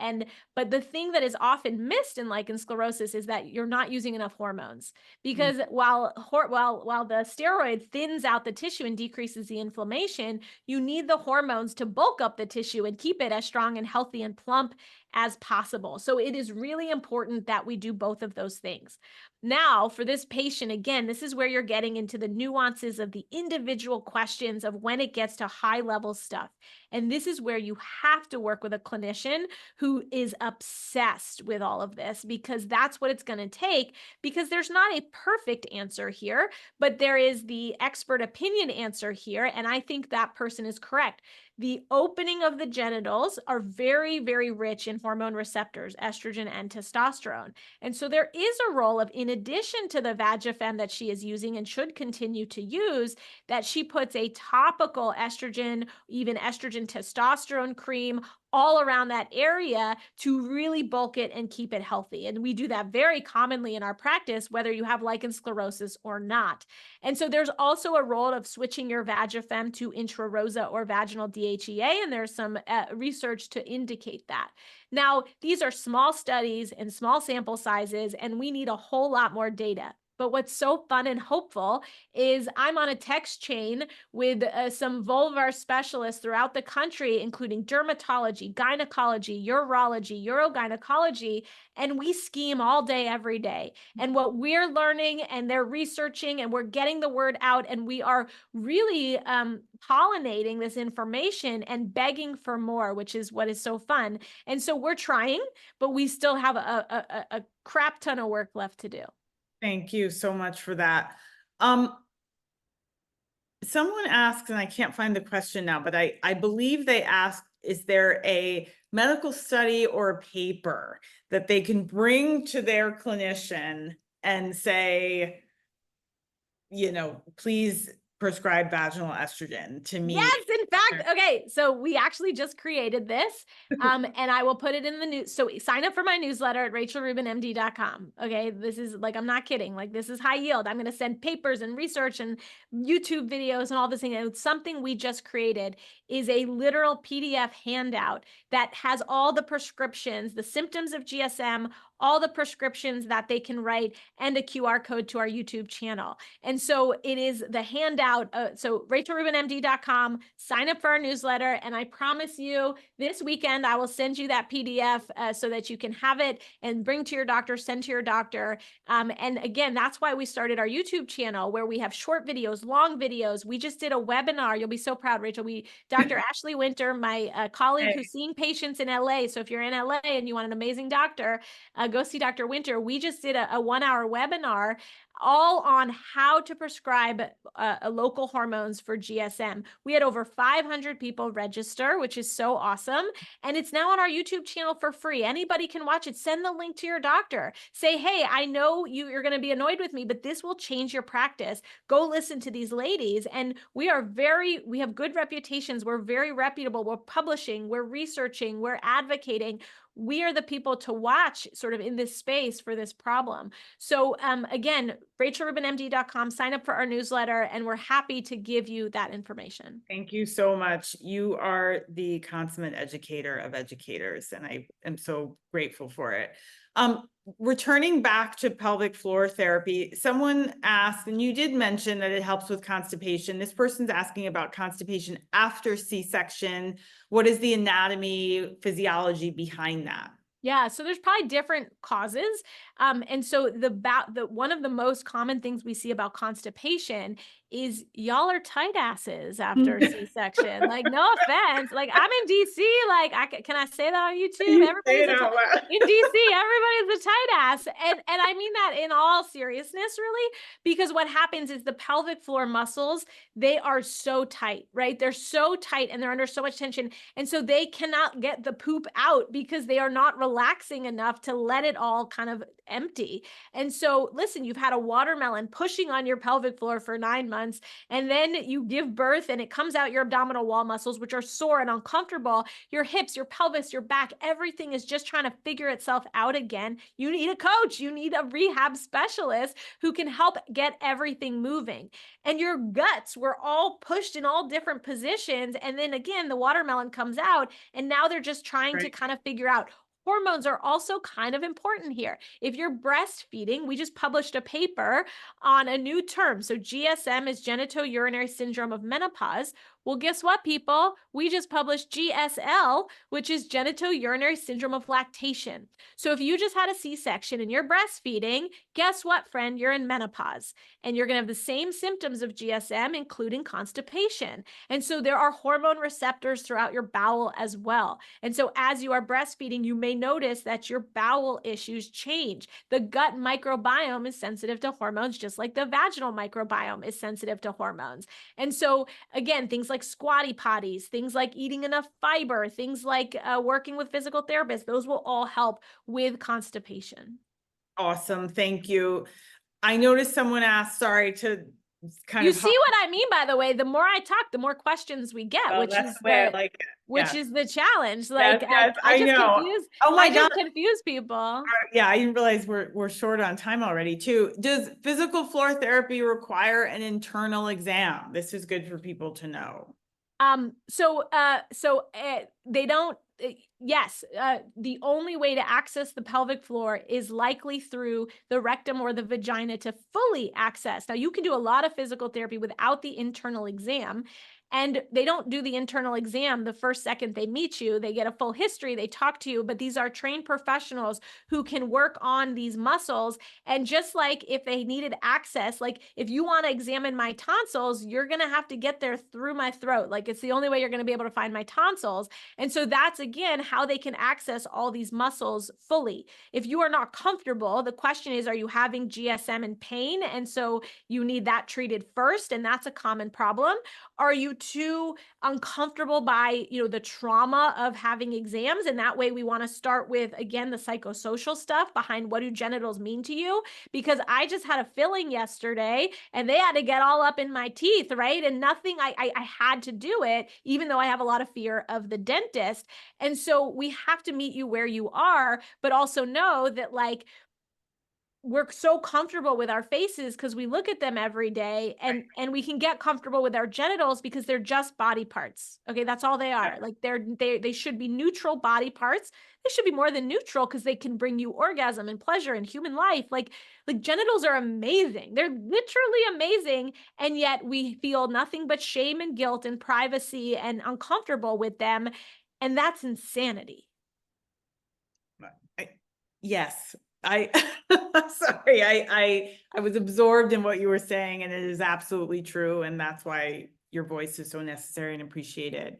But the thing that is often missed in lichen sclerosus is that you're not using enough hormones, because while the steroid thins out the tissue and decreases the inflammation, you need the hormones to bulk up the tissue and keep it as strong and healthy and plump as possible. So it is really important that we do both of those things. Now, for this patient, again, this is where you're getting into the nuances of the individual questions of when it gets to high level stuff. And this is where you have to work with a clinician who is obsessed with all of this, because that's what it's going to take, because there's not a perfect answer here, but there is the expert opinion answer here. And I think that person is correct. The opening of the genitals are very, very rich in hormone receptors, estrogen and testosterone. And so there is a role of, in addition to the Vagifem that she is using and should continue to use, that she puts a topical estrogen, even estrogen testosterone cream all around that area to really bulk it and keep it healthy. And we do that very commonly in our practice, whether you have lichen sclerosus or not. And so there's also a role of switching your Vagifem to intrarosa or vaginal DHEA, and there's some research to indicate that. Now, these are small studies and small sample sizes, and we need a whole lot more data. But what's so fun and hopeful is I'm on a text chain with some vulvar specialists throughout the country, including dermatology, gynecology, urology, urogynecology, and we scheme all day, every day. And what we're learning, and they're researching, and we're getting the word out, and we are really pollinating this information and begging for more, which is what is so fun. And so we're trying, but we still have a crap ton of work left to do. Thank you so much for that. Someone asked, and I can't find the question now, but I believe they asked, is there a medical study or paper that they can bring to their clinician and say, please prescribe vaginal estrogen to me? Yes, in fact, okay, so we actually just created this, and I will put it in the news. So sign up for my newsletter at rachelrubinmd.com. Okay, this is like, I'm not kidding. Like, this is high yield. I'm going to send papers and research and YouTube videos and all this thing. And it's something we just created is a literal PDF handout that has all the prescriptions, the symptoms of GSM, all the prescriptions that they can write, and a QR code to our YouTube channel. And so it is the handout. So rachelrubinmd.com, sign up for our newsletter. And I promise you this weekend, I will send you that PDF so that you can have it and bring to your doctor, send to your doctor. And again, that's why we started our YouTube channel where we have short videos, long videos. We just did a webinar. You'll be so proud, Rachel. Dr. Ashley Winter, my colleague who's seeing patients in LA. So if you're in LA and you want an amazing doctor, go see Dr. Winter. We just did a 1-hour webinar all on how to prescribe local hormones for GSM. We had over 500 people register, which is so awesome. And it's now on our YouTube channel for free. Anybody can watch it. Send the link to your doctor. Say, hey, I know you're going to be annoyed with me, but this will change your practice. Go listen to these ladies. And we have good reputations. We're very reputable. We're publishing, we're researching, we're advocating. We are the people to watch sort of in this space for this problem. So again, rachelrubinmd.com, sign up for our newsletter, and we're happy to give you that information. Thank you so much. You are the consummate educator of educators, and I am so grateful for it. Returning back to pelvic floor therapy, someone asked, and you did mention that it helps with constipation. This person's asking about constipation after C-section. What is the anatomy, physiology behind that? Yeah, so there's probably different causes. And so one of the most common things we see about constipation is y'all are tight asses after C-section. Like, no offense. Like, I'm in DC. Like, can I say that on YouTube? Everybody's in DC. Everybody's a tight ass. And I mean that in all seriousness, really, because what happens is the pelvic floor muscles, they are so tight, right? They're so tight and they're under so much tension. And so they cannot get the poop out because they are not relaxing enough to let it all kind of empty. And so listen, you've had a watermelon pushing on your pelvic floor for 9 months, and then you give birth and it comes out your abdominal wall muscles, which are sore and uncomfortable, your hips, your pelvis, your back, everything is just trying to figure itself out again. You need a coach, you need a rehab specialist who can help get everything moving. And your guts were all pushed in all different positions. And then again, the watermelon comes out and now they're just trying to kind of figure out. Hormones are also kind of important here. If you're breastfeeding, we just published a paper on a new term. So GSM is genitourinary syndrome of menopause. Well, guess what, people? We just published GSL, which is genitourinary syndrome of lactation. So if you just had a C-section and you're breastfeeding, guess what, friend? You're in menopause and you're going to have the same symptoms of GSM, including constipation. And so there are hormone receptors throughout your bowel as well. And so as you are breastfeeding, you may notice that your bowel issues change. The gut microbiome is sensitive to hormones, just like the vaginal microbiome is sensitive to hormones. And so again, things like squatty potties, things like eating enough fiber, things like working with physical therapists, those will all help with constipation. Awesome. Thank you. I noticed someone asked, sorry to kind you of. You see what I mean, by the way, the more I talk, the more questions we get, Well, which that's is the way I like it. which is the challenge. Like I just know. confuse, Oh my I just God. confuse people. Yeah, I didn't realize we're short on time already too. Does physical floor therapy require an internal exam? This is good for people to know. They don't, yes, the only way to access the pelvic floor is likely through the rectum or the vagina to fully access. Now, you can do a lot of physical therapy without the internal exam. And they don't do the internal exam the first second they meet you. They get a full history, they talk to you, but these are trained professionals who can work on these muscles. And just like if they needed access, like if you want to examine my tonsils, you're going to have to get there through my throat. Like it's the only way you're going to be able to find my tonsils. And so that's again, how they can access all these muscles fully. If you are not comfortable, the question is, are you having GSM and pain? And so you need that treated first. And that's a common problem. Are you too uncomfortable by, the trauma of having exams? And that way we want to start with, again, the psychosocial stuff behind what do genitals mean to you? Because I just had a filling yesterday and they had to get all up in my teeth, right? And nothing, I had to do it, even though I have a lot of fear of the dentist. And so we have to meet you where you are, but also know that like, we're so comfortable with our faces because we look at them every day, and we can get comfortable with our genitals because they're just body parts. Okay, that's all they are. Like they should be neutral body parts. They should be more than neutral because they can bring you orgasm and pleasure in human life. Like genitals are amazing. They're literally amazing, and yet we feel nothing but shame and guilt and privacy and uncomfortable with them, and that's insanity. Yes. Sorry, I was absorbed in what you were saying, and it is absolutely true. And that's why your voice is so necessary and appreciated.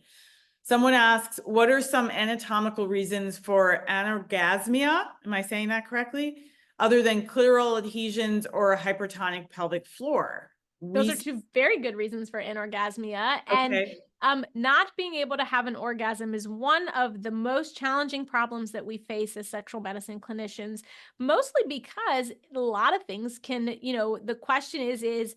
Someone asks, what are some anatomical reasons for anorgasmia? Am I saying that correctly? Other than clitoral adhesions or a hypertonic pelvic floor? Those are two very good reasons for anorgasmia. Okay. And not being able to have an orgasm is one of the most challenging problems that we face as sexual medicine clinicians, mostly because a lot of things can, the question is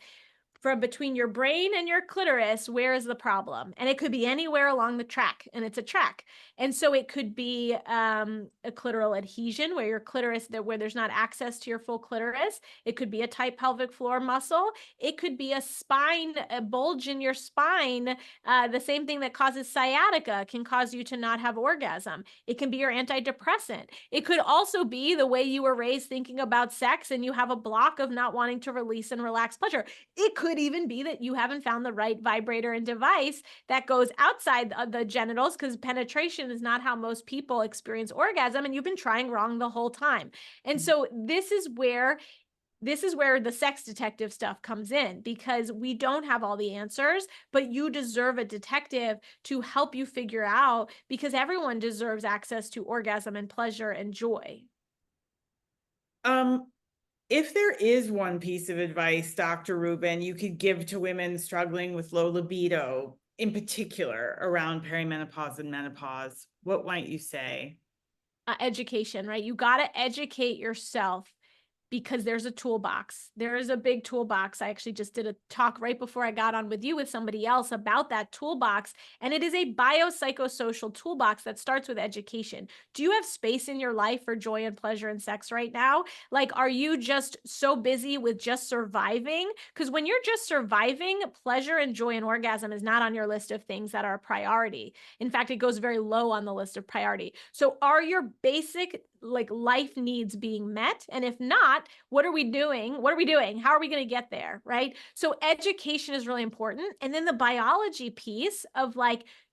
from between your brain and your clitoris, where is the problem? And it could be anywhere along the track, and it's a track. And so it could be a clitoral adhesion where your clitoris, where there's not access to your full clitoris. It could be a tight pelvic floor muscle. It could be a bulge in your spine. The same thing that causes sciatica can cause you to not have orgasm. It can be your antidepressant. It could also be the way you were raised thinking about sex and you have a block of not wanting to release and relax pleasure. It could even be that you haven't found the right vibrator and device that goes outside of the genitals, because penetration is not how most people experience orgasm, and you've been trying wrong the whole time. And so this is where the sex detective stuff comes in, because we don't have all the answers, but you deserve a detective to help you figure out, because everyone deserves access to orgasm and pleasure and joy. If there is one piece of advice, Dr. Rubin, you could give to women struggling with low libido, in particular around perimenopause and menopause, what might you say? Education, right? You got to educate yourself, because there's a toolbox. There is a big toolbox. I actually just did a talk right before I got on with you with somebody else about that toolbox. And it is a biopsychosocial toolbox that starts with education. Do you have space in your life for joy and pleasure and sex right now? Like, are you just so busy with just surviving? Because when you're just surviving, pleasure and joy and orgasm is not on your list of things that are a priority. In fact, it goes very low on the list of priority. So are your basic life needs being met? And if not, what are we doing? How are we going to get there? Right? So education is really important. And then the biology piece of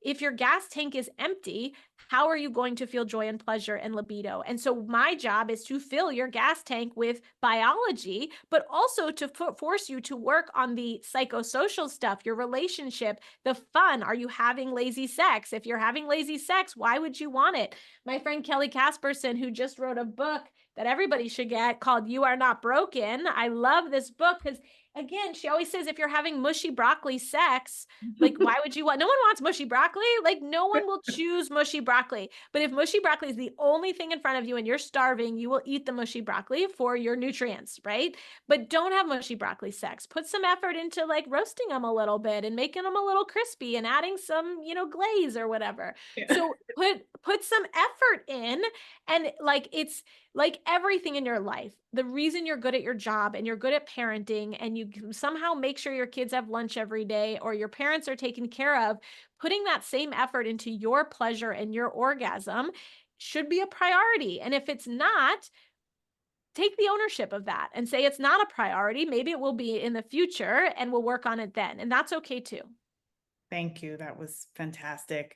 if your gas tank is empty, how are you going to feel joy and pleasure and libido? And so my job is to fill your gas tank with biology, but also to force you to work on the psychosocial stuff, your relationship, the fun. Are you having lazy sex? If you're having lazy sex, why would you want it? My friend Kelly Casperson, who just wrote a book that everybody should get called You Are Not Broken. I love this book because, again, she always says, if you're having mushy broccoli sex, why would you want? No one wants mushy broccoli. No one will choose mushy broccoli. But if mushy broccoli is the only thing in front of you and you're starving, you will eat the mushy broccoli for your nutrients, right? But don't have mushy broccoli sex. Put some effort into roasting them a little bit and making them a little crispy and adding some, glaze or whatever. Yeah. So put some effort in, and it's like everything in your life. The reason you're good at your job and you're good at parenting and you somehow make sure your kids have lunch every day or your parents are taken care of, putting that same effort into your pleasure and your orgasm should be a priority. And if it's not, take the ownership of that and say it's not a priority. Maybe it will be in the future and we'll work on it then. And that's okay too. Thank you. That was fantastic.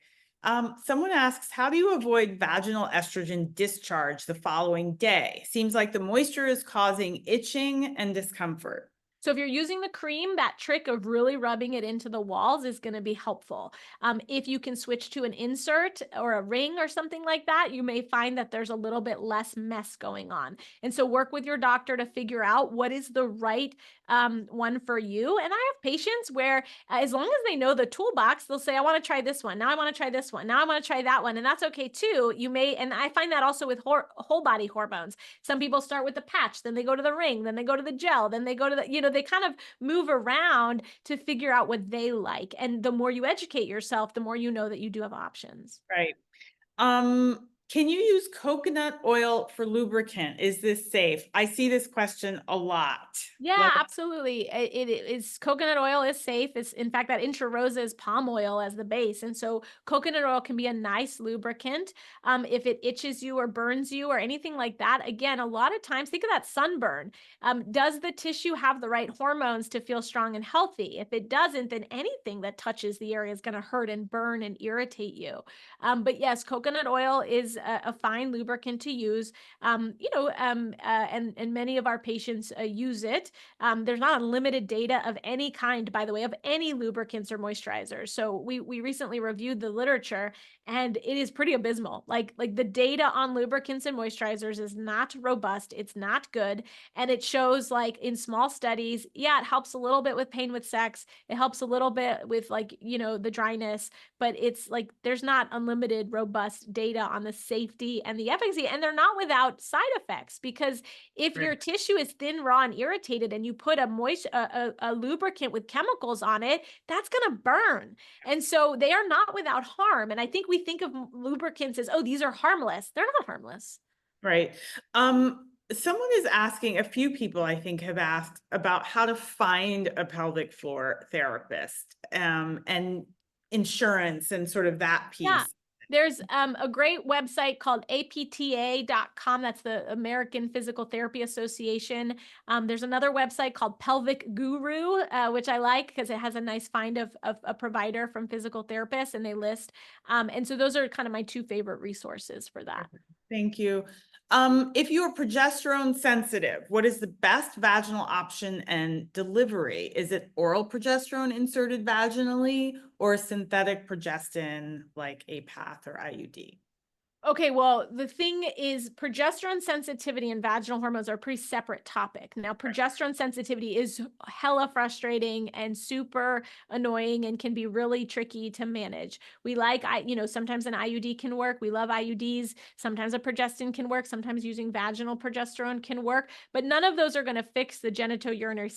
Someone asks, how do you avoid vaginal estrogen discharge the following day? Seems like the moisture is causing itching and discomfort. So if you're using the cream, that trick of really rubbing it into the walls is going to be helpful. If you can switch to an insert or a ring or something like that, you may find that there's a little bit less mess going on. And so work with your doctor to figure out what is the right one for you. And I have patients where as long as they know the toolbox, they'll say, I want to try this one. Now I want to try this one. Now I want to try that one. And that's okay too. You may, and I find that also with whole body hormones. Some people start with the patch, then they go to the ring, then they go to the gel, then they go to the, they kind of move around to figure out what they like. And the more you educate yourself, the more you know that you do have options. Right. Can you use coconut oil for lubricant? Is this safe? I see this question a lot. Yeah, absolutely. It is coconut oil is safe. It's in fact that intra rosa is palm oil as the base, and so coconut oil can be a nice lubricant. If it itches you or burns you or anything like that, again, a lot of times think of that sunburn. Does the tissue have the right hormones to feel strong and healthy? If it doesn't, then anything that touches the area is going to hurt and burn and irritate you. But yes, coconut oil is a fine lubricant to use. And many of our patients use it. There's not unlimited data of any kind, by the way, of any lubricants or moisturizers. So we recently reviewed the literature, and it is pretty abysmal. Like the data on lubricants and moisturizers is not robust. It's not good, and it shows like in small studies, yeah, it helps a little bit with pain with sex. It helps a little bit with the dryness, but it's like there's not unlimited robust data on the safety and the efficacy, and they're not without side effects, because if your tissue is thin, raw, and irritated, and you put a lubricant with chemicals on it, that's going to burn. And so they are not without harm. And I think we think of lubricants as, oh, these are harmless. They're not harmless. Right. Someone is asking, a few people I think have asked about how to find a pelvic floor therapist, and insurance and sort of that piece. Yeah. There's a great website called apta.com. That's the American Physical Therapy Association. There's another website called Pelvic Guru, which I like because it has a nice find of a provider from physical therapists, and they list. And so those are kind of my two favorite resources for that. Thank you. If you're progesterone sensitive, what is the best vaginal option and delivery? Is it oral progesterone inserted vaginally or synthetic progestin like a PATH or IUD? Okay, well, the thing is progesterone sensitivity and vaginal hormones are a pretty separate topic. Now, progesterone sensitivity is hella frustrating and super annoying and can be really tricky to manage. We like, sometimes an IUD can work. We love IUDs. Sometimes a progestin can work. Sometimes using vaginal progesterone can work, but none of those are going to fix the genitourinary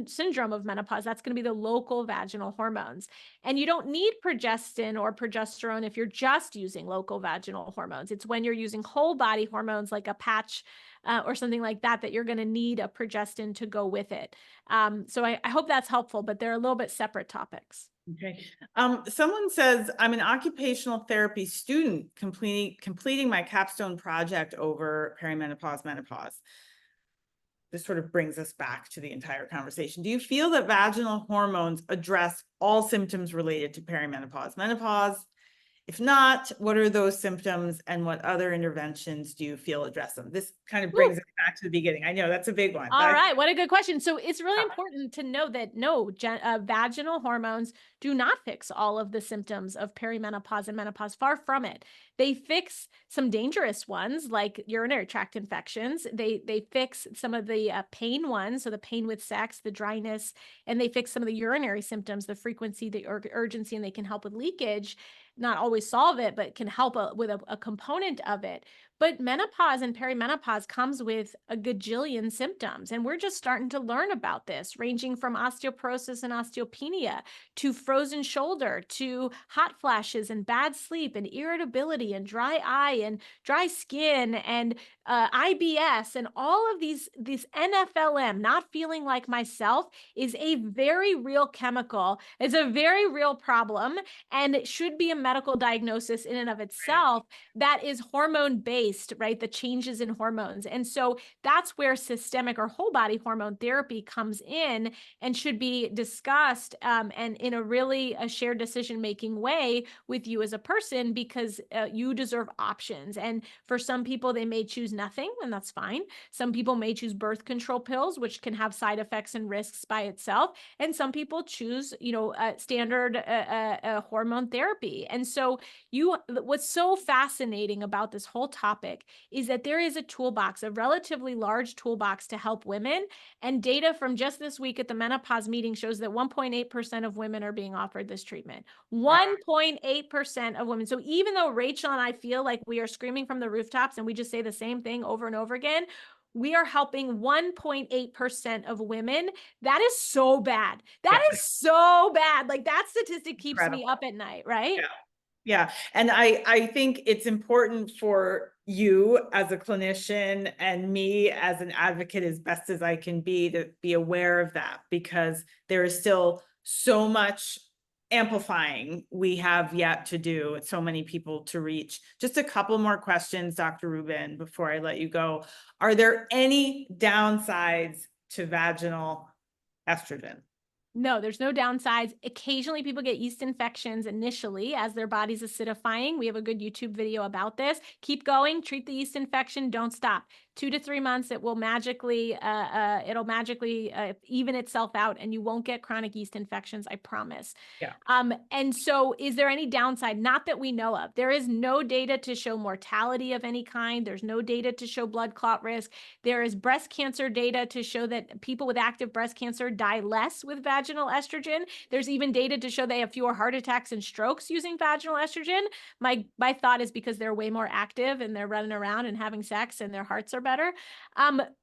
syndrome of menopause. That's going to be the local vaginal hormones. And you don't need progestin or progesterone if you're just using local vaginal hormones. It's when you're using whole body hormones like a patch or something like that, that you're going to need a progestin to go with it. So I hope that's helpful, but they're a little bit separate topics. Okay. Someone says, I'm an occupational therapy student completing my capstone project over perimenopause, menopause. This sort of brings us back to the entire conversation. Do you feel that vaginal hormones address all symptoms related to perimenopause, menopause? If not, what are those symptoms and what other interventions do you feel address them? This kind of brings it back to the beginning. I know that's a big one. All right. What a good question. So it's really important to know that no, vaginal hormones do not fix all of the symptoms of perimenopause and menopause. Far from it. They fix some dangerous ones like urinary tract infections. They fix some of the pain ones, so the pain with sex, the dryness, and they fix some of the urinary symptoms, the frequency, the urgency, and they can help with leakage. Not always solve it, but can help with a component of it. But menopause and perimenopause comes with a gajillion symptoms. And we're just starting to learn about this, ranging from osteoporosis and osteopenia to frozen shoulder to hot flashes and bad sleep and irritability and dry eye and dry skin and IBS and all of these NFLM, not feeling like myself, is a very real chemical. It's a very real problem, and it should be a medical diagnosis in and of itself that is hormone based. yeast, right? The changes in hormones. And so that's where systemic or whole body hormone therapy comes in and should be discussed and in a shared decision-making way with you as a person, because you deserve options. And for some people, they may choose nothing, and that's fine. Some people may choose birth control pills, which can have side effects and risks by itself. And some people choose, standard hormone therapy. And so what's so fascinating about this whole topic is that there is a toolbox, a relatively large toolbox to help women. And data from just this week at the menopause meeting shows that 1.8% of women are being offered this treatment. 1.8% of women. So even though Rachel and I feel like we are screaming from the rooftops and we just say the same thing over and over again, we are helping 1.8% of women. That is so bad. That is so bad. Like, that statistic keeps me up at night, right? Yeah. Yeah. And I think it's important for you as a clinician and me as an advocate, as best as I can be, to be aware of that, because there is still so much amplifying we have yet to do, so many people to reach. Just a couple more questions, Dr. Rubin, before I let you go. Are there any downsides to vaginal estrogen? No, there's no downsides. Occasionally people get yeast infections initially as their body's acidifying. We have a good YouTube video about this. Keep going, treat the yeast infection, don't stop. 2 to 3 months, it will magically, even itself out, and you won't get chronic yeast infections, I promise. Yeah. And so is there any downside? Not that we know of. There is no data to show mortality of any kind. There's no data to show blood clot risk. There is breast cancer data to show that people with active breast cancer die less with vaginal estrogen. There's even data to show they have fewer heart attacks and strokes using vaginal estrogen. My thought is because they're way more active and they're running around and having sex and their hearts are better.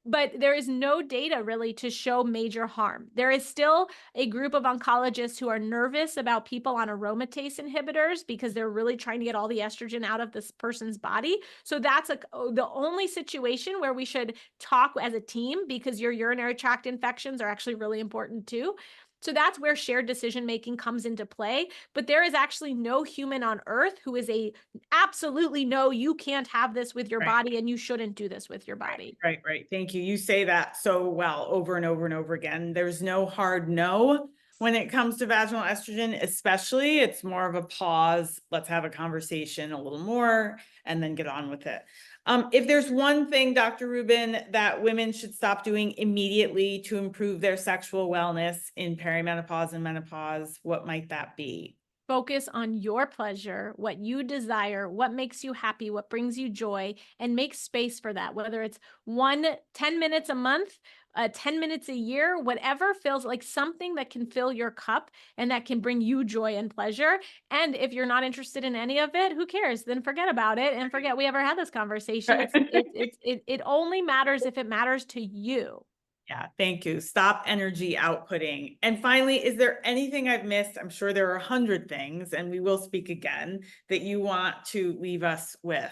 But there is no data really to show major harm. There is still a group of oncologists who are nervous about people on aromatase inhibitors because they're really trying to get all the estrogen out of this person's body. So that's the only situation where we should talk as a team, because your urinary tract infections are actually really important too. So that's where shared decision-making comes into play. But there is actually no human on earth who is absolutely no, you can't have this with your body and you shouldn't do this with your body. Right. Thank you. You say that so well over and over and over again. There's no hard no when it comes to vaginal estrogen, especially. It's more of a pause. Let's have a conversation a little more and then get on with it. If there's one thing, Dr. Rubin, that women should stop doing immediately to improve their sexual wellness in perimenopause and menopause, what might that be? Focus on your pleasure, what you desire, what makes you happy, what brings you joy, and make space for that. Whether it's 10 minutes a month, 10 minutes a year, whatever feels like something that can fill your cup and that can bring you joy and pleasure. And if you're not interested in any of it, who cares? Then forget about it and forget we ever had this conversation. It only matters if it matters to you. Yeah, thank you. Stop energy outputting. And finally, is there anything I've missed? I'm sure there are 100 things, and we will speak again, that you want to leave us with.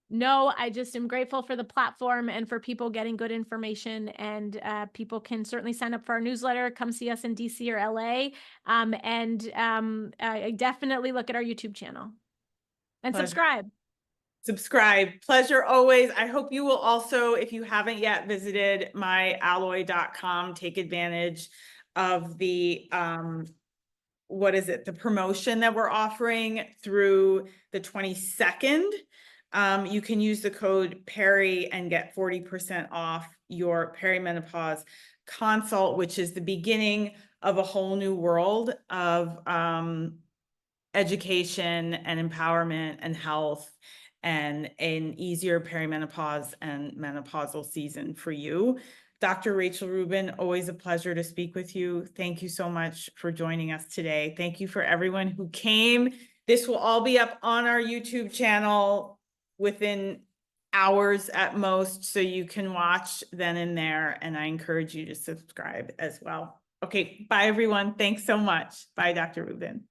No, I just am grateful for the platform and for people getting good information, and people can certainly sign up for our newsletter, come see us in DC or LA, I definitely look at our YouTube channel and Pleasure. Subscribe. Pleasure always. I hope you will also, if you haven't yet visited myalloy.com, take advantage of the, the promotion that we're offering through the 22nd. You can use the code PERI and get 40% off your perimenopause consult, which is the beginning of a whole new world of education and empowerment and health, and an easier perimenopause and menopausal season for you. Dr. Rachel Rubin, always a pleasure to speak with you. Thank you so much for joining us today. Thank you for everyone who came. This will all be up on our YouTube channel within hours at most, so you can watch then and there, and I encourage you to subscribe as well. Okay, bye everyone. Thanks so much. Bye, Dr. Rubin.